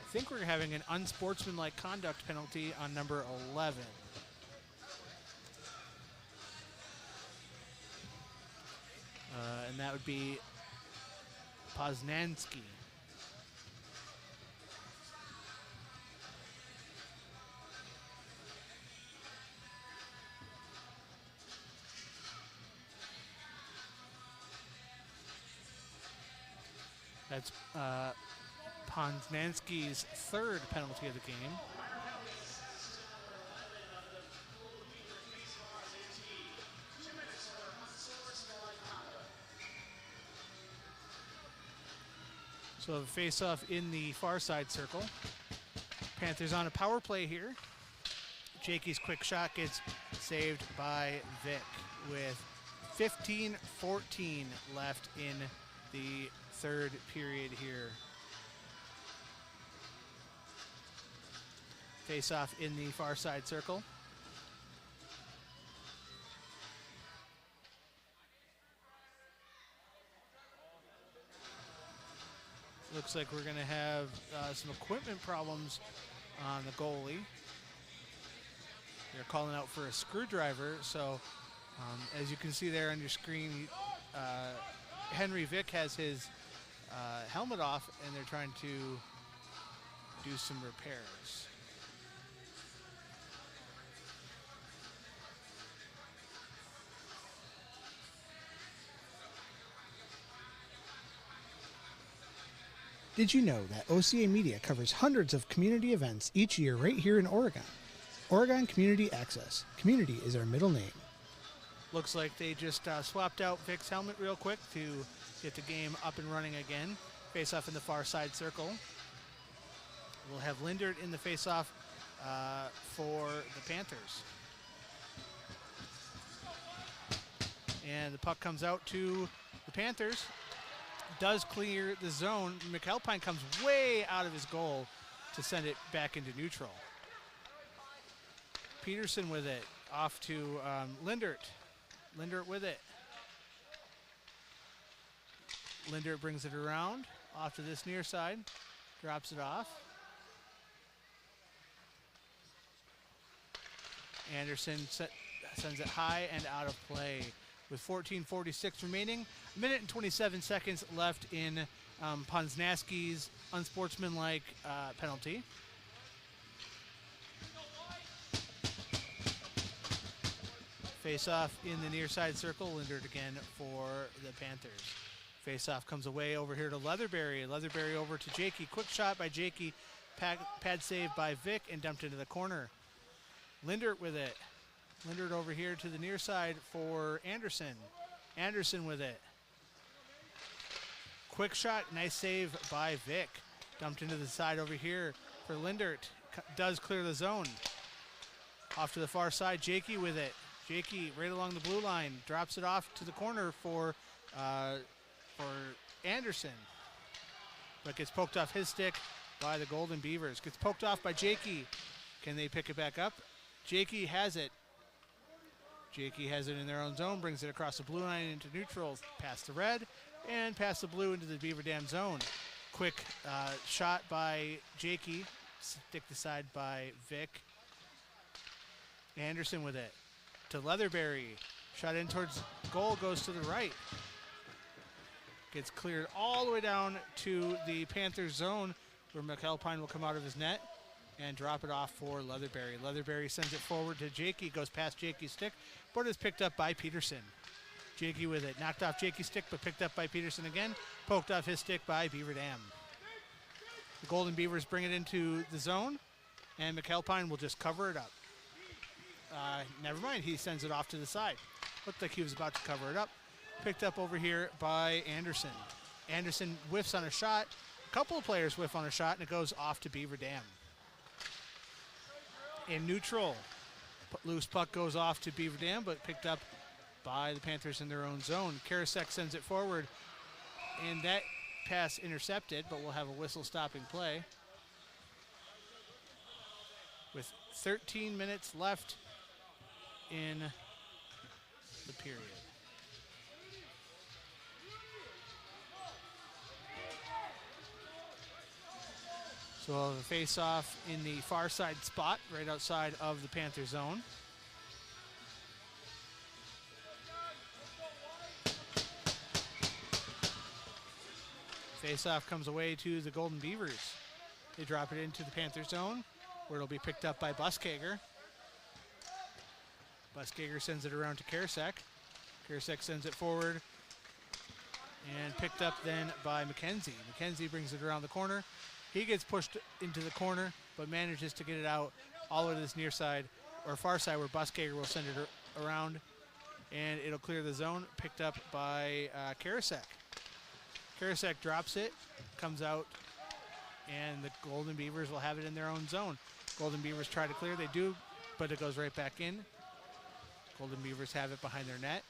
I think we're having an unsportsmanlike conduct penalty on number 11. And that would be Poznansky. That's Poznansky's third penalty of the game. So the face-off in the far side circle. Panthers on a power play here. Jakey's quick shot gets saved by Vic with 15-14 left in the third period here. Face-off in the far side circle. Looks like we're going to have some equipment problems on the goalie. They're calling out for a screwdriver. So as you can see there on your screen, Henry Vick has his helmet off, and they're trying to do some repairs. Did you know that OCA Media covers hundreds of community events each year right here in Oregon? Oregon Community Access. Community is our middle name. Looks like they just swapped out Vic's helmet real quick to get the game up and running again. Face-off in the far side circle. We'll have Lindert in the face-off for the Panthers. And the puck comes out to the Panthers. Does clear the zone. McAlpine comes way out of his goal to send it back into neutral. Peterson with it. Off to Lindert. Lindert with it. Lindert brings it around. Off to this near side. Drops it off. Anderson sends it high and out of play. With 14:46 remaining, a minute and 27 seconds left in Poznansky's unsportsmanlike penalty. Face-off in the near side circle. Lindert again for the Panthers. Face-off comes away over here to Leatherberry. Leatherberry over to Jakey. Quick shot by Jakey. Pad save by Vic and dumped into the corner. Lindert with it. Lindert over here to the near side for Anderson. Anderson with it. Quick shot, nice save by Vic. Dumped into the side over here for Lindert. Does clear the zone. Off to the far side, Jakey with it. Jakey right along the blue line. Drops it off to the corner for Anderson. but gets poked off his stick by the Golden Beavers. Gets poked off by Jakey. Can they pick it back up? Jakey has it. Jakey has it in their own zone, brings it across the blue line into neutral, past the red, and past the blue into the Beaver Dam zone. Quick shot by Jakey, sticked aside by Vic. Anderson with it to Leatherberry. Shot in towards goal, goes to the right. Gets cleared all the way down to the Panthers zone where McAlpine will come out of his net and drop it off for Leatherberry. Leatherberry sends it forward to Jakey, goes past Jakey's stick, but is picked up by Peterson. Jakey with it, knocked off Jakey's stick, but picked up by Peterson again, poked off his stick by Beaver Dam. The Golden Beavers bring it into the zone, and McAlpine will just cover it up. Never mind, he sends it off to the side. Looked like he was about to cover it up. Picked up over here by Anderson. Anderson whiffs on a shot. A couple of players whiff on a shot, and it goes off to Beaver Dam. In neutral, loose puck goes off to Beaver Dam, but picked up by the Panthers in their own zone. Karasek sends it forward, and that pass intercepted, but we'll have a whistle stopping play. With 13 minutes left in the period. So we'll have a face-off in the far side spot, right outside of the Panther zone. Face-off comes away to the Golden Beavers. They drop it into the Panther zone, where it'll be picked up by Buskager. Buskager sends it around to Karasek. Karasek sends it forward, and picked up then by McKenzie. McKenzie brings it around the corner. He gets pushed into the corner, but manages to get it out all the way to this near side, or far side, where Buskager will send it around, and it'll clear the zone, picked up by Karasek. Karasek drops it, comes out, and the Golden Beavers will have it in their own zone. Golden Beavers try to clear, they do, but it goes right back in. Golden Beavers have it behind their net.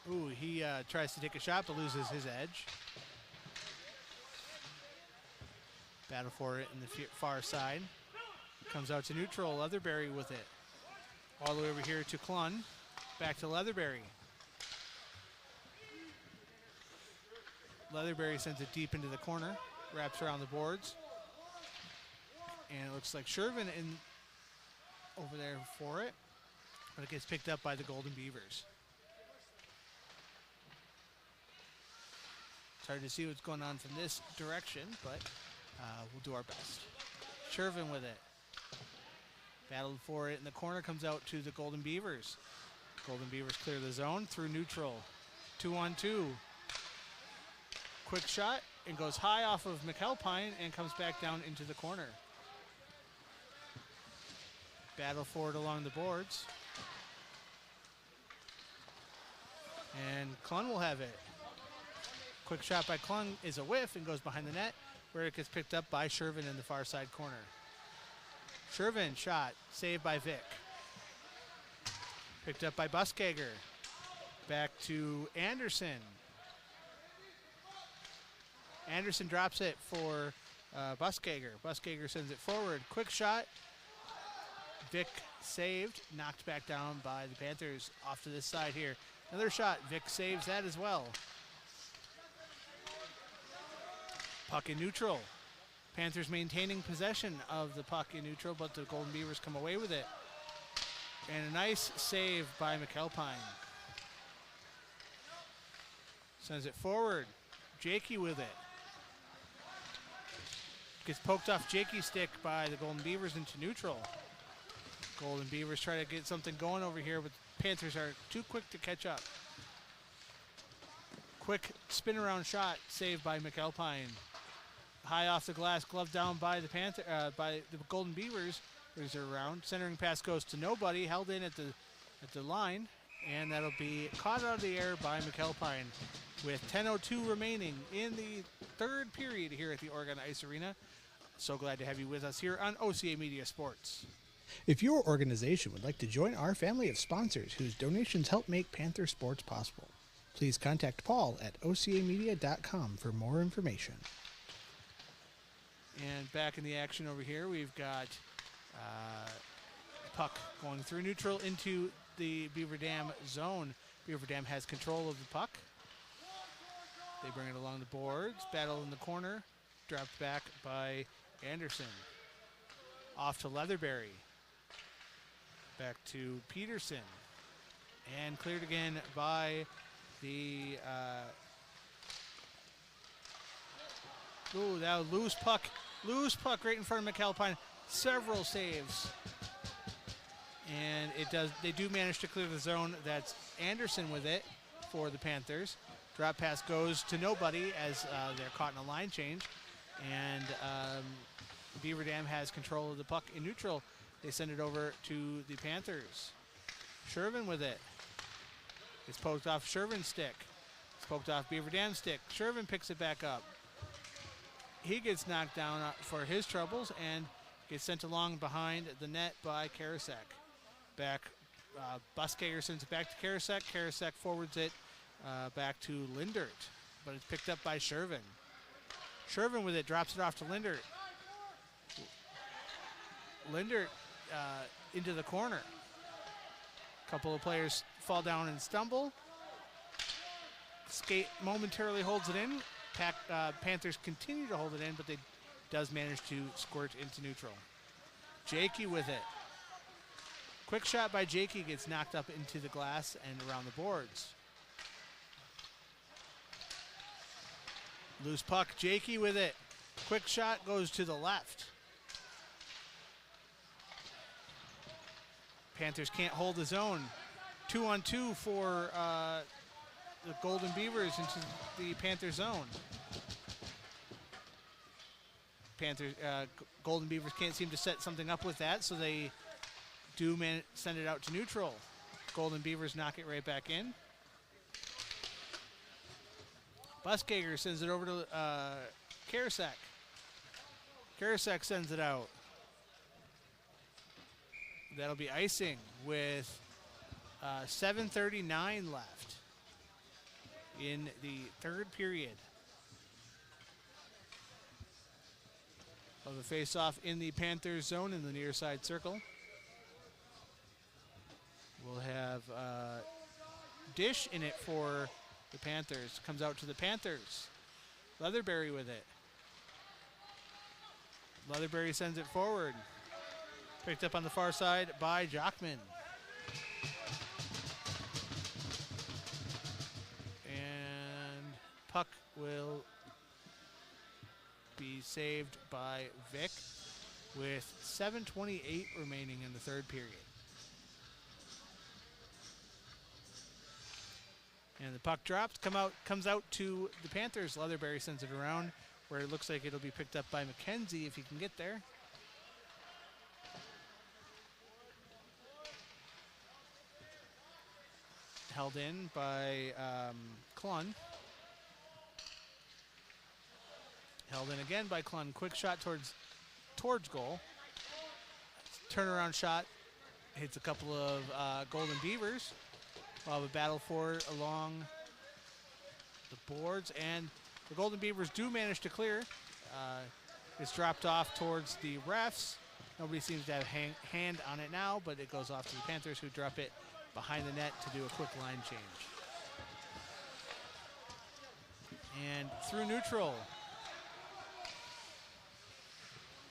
Ooh, he tries to take a shot, but loses his edge. Battle for it in the far side. Comes out to neutral, Leatherberry with it. All the way over here to Clun. Back to Leatherberry. Leatherberry sends it deep into the corner. Wraps around the boards. And it looks like Shervin in over there for it. But it gets picked up by the Golden Beavers. It's hard to see what's going on from this direction, but we'll do our best. Shervin with it. Battled for it in the corner, comes out to the Golden Beavers. Golden Beavers clear the zone through neutral. 2-on-2. Quick shot, and goes high off of McAlpine and comes back down into the corner. Battle for it along the boards. And Clun will have it. Quick shot by Clun is a whiff and goes behind the net, where it gets picked up by Shervin in the far side corner. Shervin shot, saved by Vic. Picked up by Buskager. Back to Anderson. Anderson drops it for Buskager. Buskager sends it forward. Quick shot. Vic saved, knocked back down by the Panthers off to this side here. Another shot. Vic saves that as well. Puck in neutral. Panthers maintaining possession of the puck in neutral, but the Golden Beavers come away with it. And a nice save by McAlpine. Sends it forward. Jakey with it. Gets poked off Jakey's stick by the Golden Beavers into neutral. Golden Beavers try to get something going over here, but Panthers are too quick to catch up. Quick spin around shot saved by McAlpine. High off the glass, gloved down by the Golden Beavers. Brings it around. Centering pass goes to nobody, held in at the line, and that'll be caught out of the air by McAlpine. With 10:02 remaining in the third period here at the Oregon Ice Arena. So glad to have you with us here on OCA Media Sports. If your organization would like to join our family of sponsors whose donations help make Panther sports possible, Please contact Paul at ocamedia.com for more information. And back in the action over here, we've got puck going through neutral into the Beaver Dam zone. Beaver Dam has control of the puck. They bring it along the boards, battle in the corner, dropped back by Anderson. Off to Leatherberry. Back to Peterson. And cleared again by the... that was loose puck. Loose puck right in front of McAlpine. Several saves. And they do manage to clear the zone. That's Anderson with it for the Panthers. Drop pass goes to nobody as they're caught in a line change. And Beaver Dam has control of the puck in neutral. They send it over to the Panthers. Shervin with it. It's poked off Shervin's stick. It's poked off Beaver Dam's stick. Shervin picks it back up. He gets knocked down for his troubles and gets sent along behind the net by Karasek. Back, Buskager sends it back to Karasek. Karasek forwards it back to Lindert, but it's picked up by Shervin. Shervin with it, drops it off to Lindert. Lindert into the corner. A couple of players fall down and stumble. Skate momentarily holds it in. Panthers continue to hold it in, but they does manage to squirt into neutral. Jakey with it. Quick shot by Jakey gets knocked up into the glass and around the boards. Loose puck, Jakey with it. Quick shot goes to the left. Panthers can't hold the zone. 2-on-2 for the Golden Beavers into the Panther zone. Golden Beavers can't seem to set something up with that, so they do send it out to neutral. Golden Beavers knock it right back in. Buskager sends it over to Karasek. Karasek sends it out. That'll be icing with 7:39 left in the third period of the face-off in the Panthers zone in the near side circle. We'll have Dish in it for the Panthers. Comes out to the Panthers. Leatherberry with it. Leatherberry sends it forward. Picked up on the far side by Jockman. And puck will be saved by Vic with 7:28 remaining in the third period. And the puck drops, comes out to the Panthers. Leatherberry sends it around where it looks like it'll be picked up by McKenzie if he can get there. Held in by Klun. Held in again by Klun. Quick shot towards goal. Turnaround shot hits a couple of Golden Beavers. We'll have a battle for it along the boards, and the Golden Beavers do manage to clear. It's dropped off towards the refs. Nobody seems to have hand on it now, but it goes off to the Panthers, who drop it behind the net to do a quick line change. And through neutral.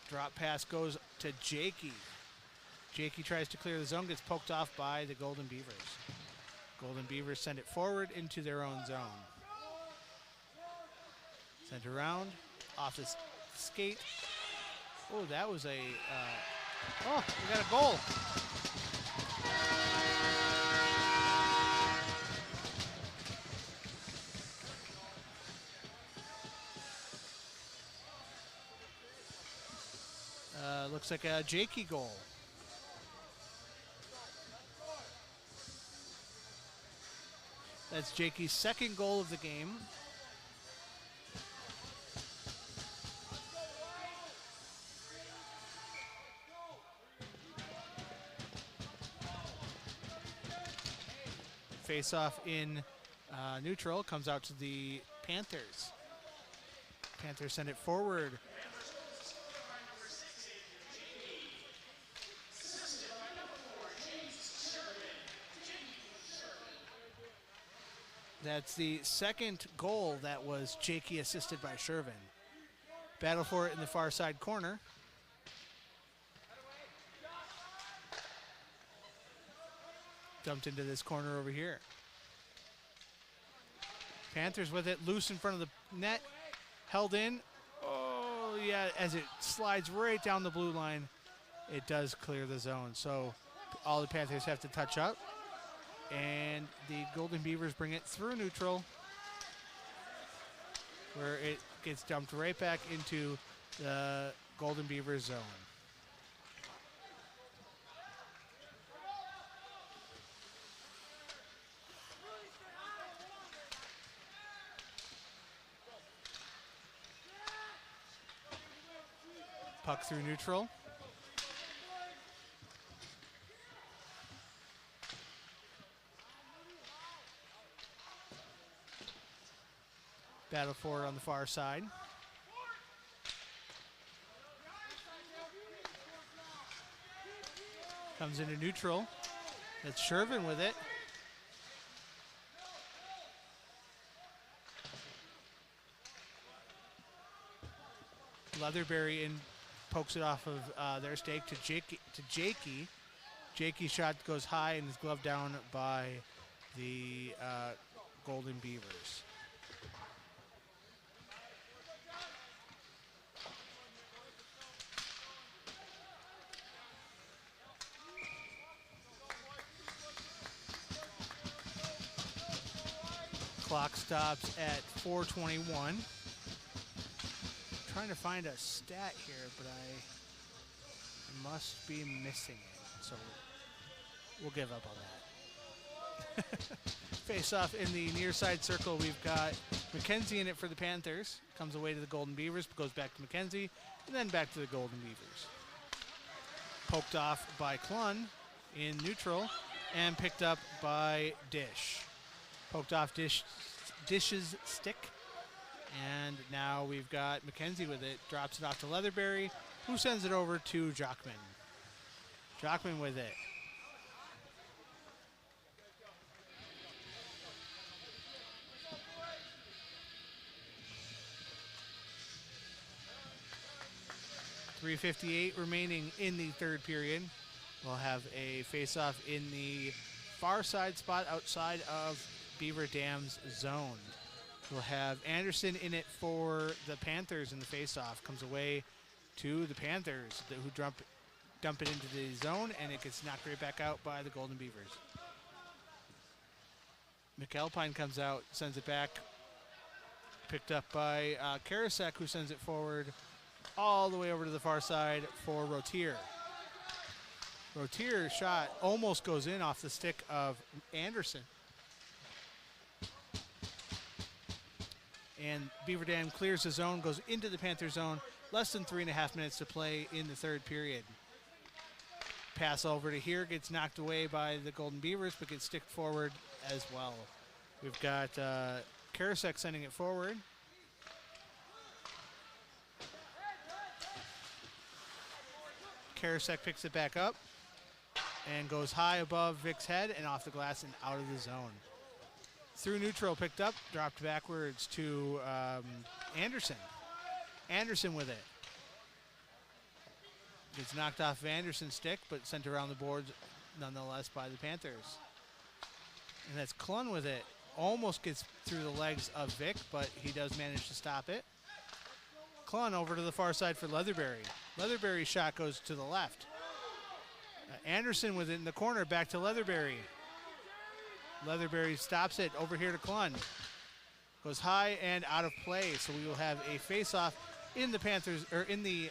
Drop pass goes to Jakey. Jakey tries to clear the zone, gets poked off by the Golden Beavers. Golden Beavers send it forward into their own zone. Sent around, off the skate. Oh, that was a, we got a goal. Looks like a Jakey goal. That's Jakey's second goal of the game. Face off in neutral, comes out to the Panthers. Panthers send it forward. That's the second goal that was Jakey assisted by Shervin. Battle for it in the far side corner. Dumped into this corner over here. Panthers with it, loose in front of the net. Held in. Oh, yeah, as it slides right down the blue line, it does clear the zone. So all the Panthers have to touch up. And the Golden Beavers bring it through neutral, where it gets dumped right back into the Golden Beavers zone. Puck through neutral. Battle for it on the far side. Comes into neutral. It's Shervin with it. Leatherberry in, pokes it off of their stake to Jakey. Jakey's shot goes high and is gloved down by the Golden Beavers. Clock stops at 4:21. Trying to find a stat here, but I must be missing it, so we'll give up on that. Face off in the near side circle. We've got McKenzie in it for the Panthers. Comes away to the Golden Beavers, goes back to McKenzie, and then back to the Golden Beavers. Poked off by Clun in neutral and picked up by Dish. Poked off Dish's stick. And now we've got McKenzie with it. Drops it off to Leatherberry, who sends it over to Jockman. Jockman with it. .358 remaining in the third period. We'll have a face-off in the far side spot outside of Beaver Dam's zone. We'll have Anderson in it for the Panthers in the face-off. Comes away to the Panthers, who dump it into the zone, and it gets knocked right back out by the Golden Beavers. McAlpine comes out, sends it back. Picked up by Karasek, who sends it forward all the way over to the far side for Rotier. Rotier's shot almost goes in off the stick of Anderson. And Beaver Dam clears the zone, goes into the Panther zone. Less than 3.5 minutes to play in the third period. Pass over to here, gets knocked away by the Golden Beavers, but gets sticked forward as well. We've got Karasek sending it forward. Karasek picks it back up and goes high above Vic's head and off the glass and out of the zone. Through neutral, picked up, dropped backwards to Anderson. Anderson with it. Gets knocked off of Anderson's stick, but sent around the boards nonetheless by the Panthers. And that's Clun with it. Almost gets through the legs of Vic, but he does manage to stop it. Clun over to the far side for Leatherberry. Leatherberry's shot goes to the left. Anderson with it in the corner, back to Leatherberry. Leatherberry stops it over here to Clun. Goes high and out of play, so we will have a face-off in the Panthers, or in the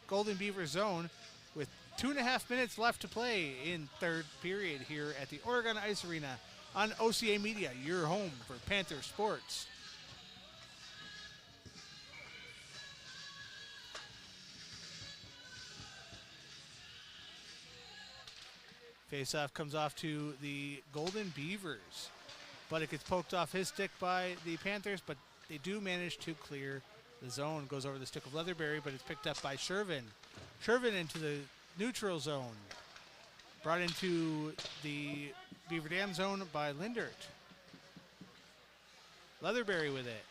Golden Beaver zone, with 2.5 minutes left to play in third period here at the Oregon Ice Arena on OCA Media, your home for Panther sports. Face-off comes off to the Golden Beavers. but it gets poked off his stick by the Panthers, but they do manage to clear the zone. Goes over the stick of Leatherberry, but it's picked up by Shervin. Shervin into the neutral zone. Brought into the Beaver Dam zone by Lindert. Leatherberry with it.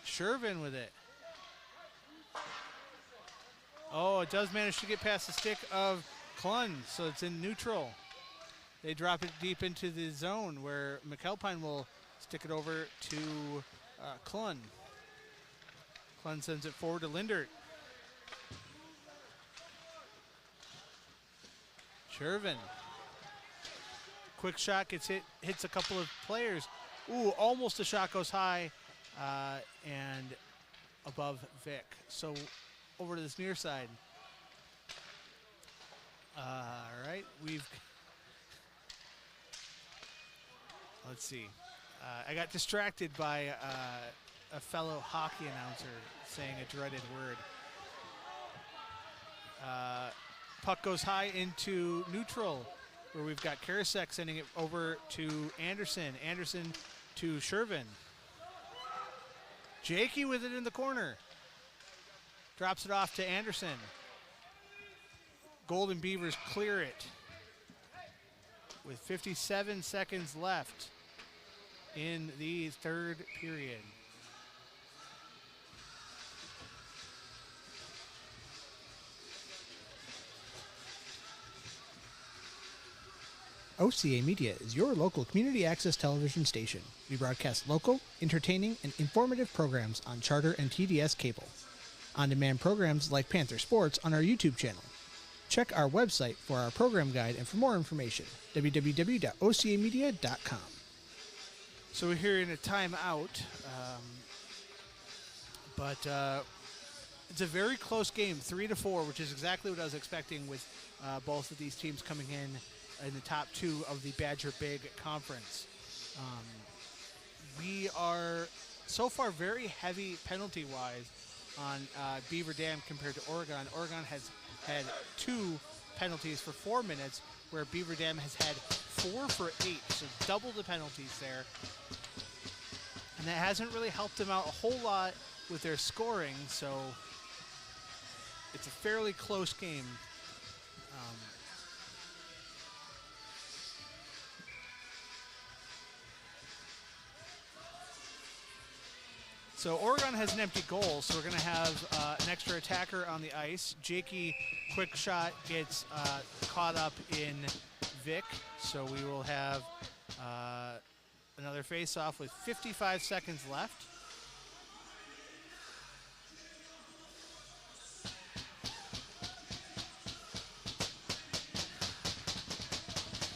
Shervin with it. Oh, it does manage to get past the stick of Klun, so it's in neutral. They drop it deep into the zone where McAlpine will stick it over to Klun. Klun sends it forward to Lindert. Shervin. Quick shot gets hits a couple of players. Ooh, almost a shot goes high and above Vic. So over to this near side. All right, let's see. I got distracted by a fellow hockey announcer saying a dreaded word. Puck goes high into neutral, where we've got Karasek sending it over to Anderson. Anderson to Shervin. Jakey with it in the corner. Drops it off to Anderson. Golden Beavers clear it with 57 seconds left in the third period. OCA Media is your local community access television station. We broadcast local, entertaining, and informative programs on Charter and TDS cable. On-demand programs like Panther Sports on our YouTube channel. Check our website for our program guide and for more information, www.ocamedia.com. So we're here in a timeout, but it's a very close game, 3-4, which is exactly what I was expecting with both of these teams coming in the top two of the Badger Big Conference. We are so far very heavy penalty-wise on Beaver Dam compared to Oregon. Oregon has had 2 penalties for 4 minutes, where Beaver Dam has had 4 for 8, so double the penalties there. And that hasn't really helped them out a whole lot with their scoring, so it's a fairly close game. So Oregon has an empty goal, so we're going to have an extra attacker on the ice. Jakey, quick shot, gets caught up in Vic, so we will have another face-off with 55 seconds left.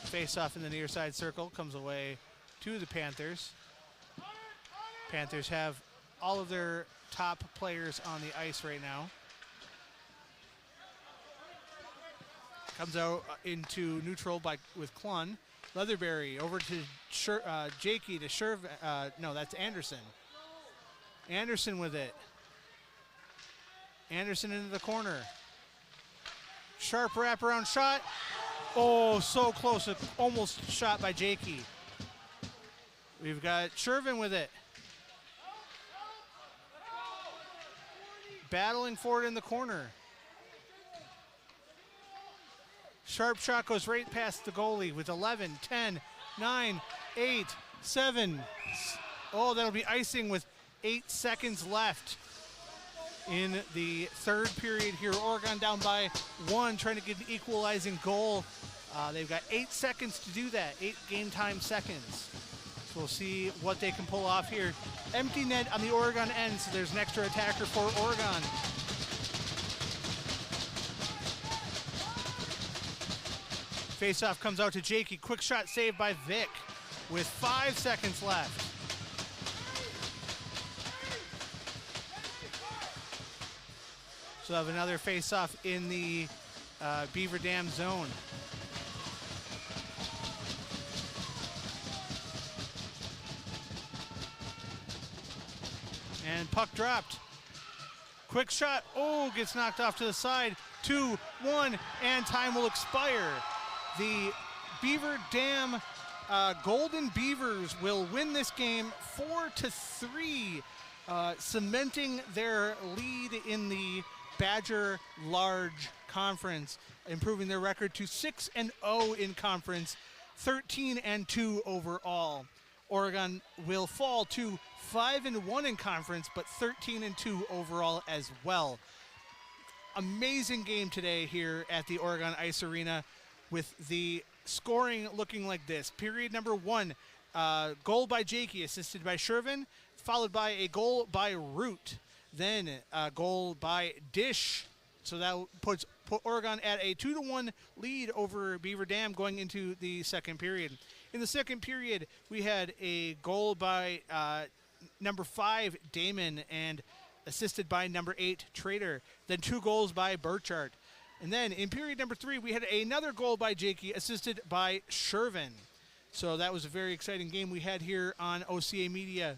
Face-off in the near side circle comes away to the Panthers. Panthers have all of their top players on the ice right now. Comes out into neutral with Klun. Leatherberry over to Jakey to Sherv. No, that's Anderson. Anderson with it. Anderson into the corner. Sharp wraparound shot. Oh, so close. Almost shot by Jakey. We've got Shervin with it. Battling for it in the corner. Sharp shot goes right past the goalie with 11, 10, 9, 8, 7. Oh, that'll be icing with 8 seconds left in the third period here. Oregon down by 1, trying to get an equalizing goal. They've got 8 seconds to do that, 8 game time seconds. So we'll see what they can pull off here. Empty net on the Oregon end, so there's an extra attacker for Oregon. Faceoff comes out to Jakey. Quick shot saved by Vic with 5 seconds left. So we'll have another faceoff in the Beaver Dam zone. And puck dropped. Quick shot. Oh, gets knocked off to the side. 2, 1, and time will expire. The Beaver Dam Golden Beavers will win this game 4-3, cementing their lead in the Badger Large Conference, improving their record to 6-0 in conference, 13-2 overall. Oregon will fall to 5-1 in conference, but 13-2 overall as well. Amazing game today here at the Oregon Ice Arena, with the scoring looking like this. Period number 1, goal by Jakey, assisted by Shervin, followed by a goal by Root. Then a goal by Dish. So that puts Oregon at a 2-1 lead over Beaver Dam going into the second period. In the second period, we had a goal by number 5, Damon, and assisted by number 8, Trader. Then 2 goals by Burchard. And then in period number 3, we had another goal by Jakey, assisted by Shervin. So that was a very exciting game we had here on OCA Media.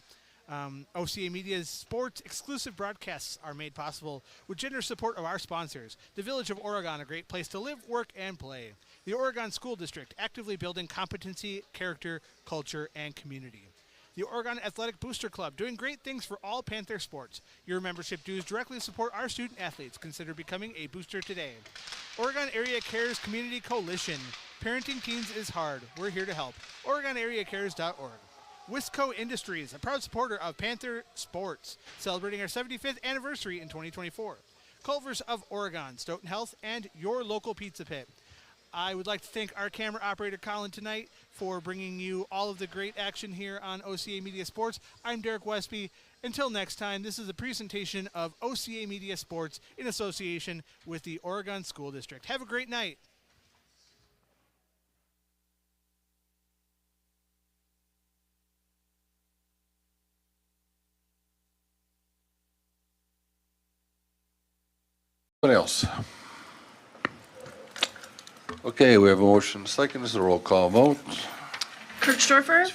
OCA Media's sports exclusive broadcasts are made possible with generous support of our sponsors. The Village of Oregon, a great place to live, work, and play. The Oregon School District, actively building competency, character, culture, and community. The Oregon Athletic Booster Club, doing great things for all Panther sports. Your membership dues directly support our student athletes. Consider becoming a booster today. Oregon Area Cares Community Coalition. Parenting teens is hard. We're here to help. OregonAreaCares.org. Wisco Industries, a proud supporter of Panther sports, celebrating our 75th anniversary in 2024. Culver's of Oregon, Stoughton Health, and your local pizza pit. I would like to thank our camera operator, Colin, tonight for bringing you all of the great action here on OCA Media Sports. I'm Derek Westby. Until next time, this is a presentation of OCA Media Sports in association with the Oregon School District. Have a great night. Anyone else? Okay, we have a motion. Second is a roll call vote. Kirkstorfer,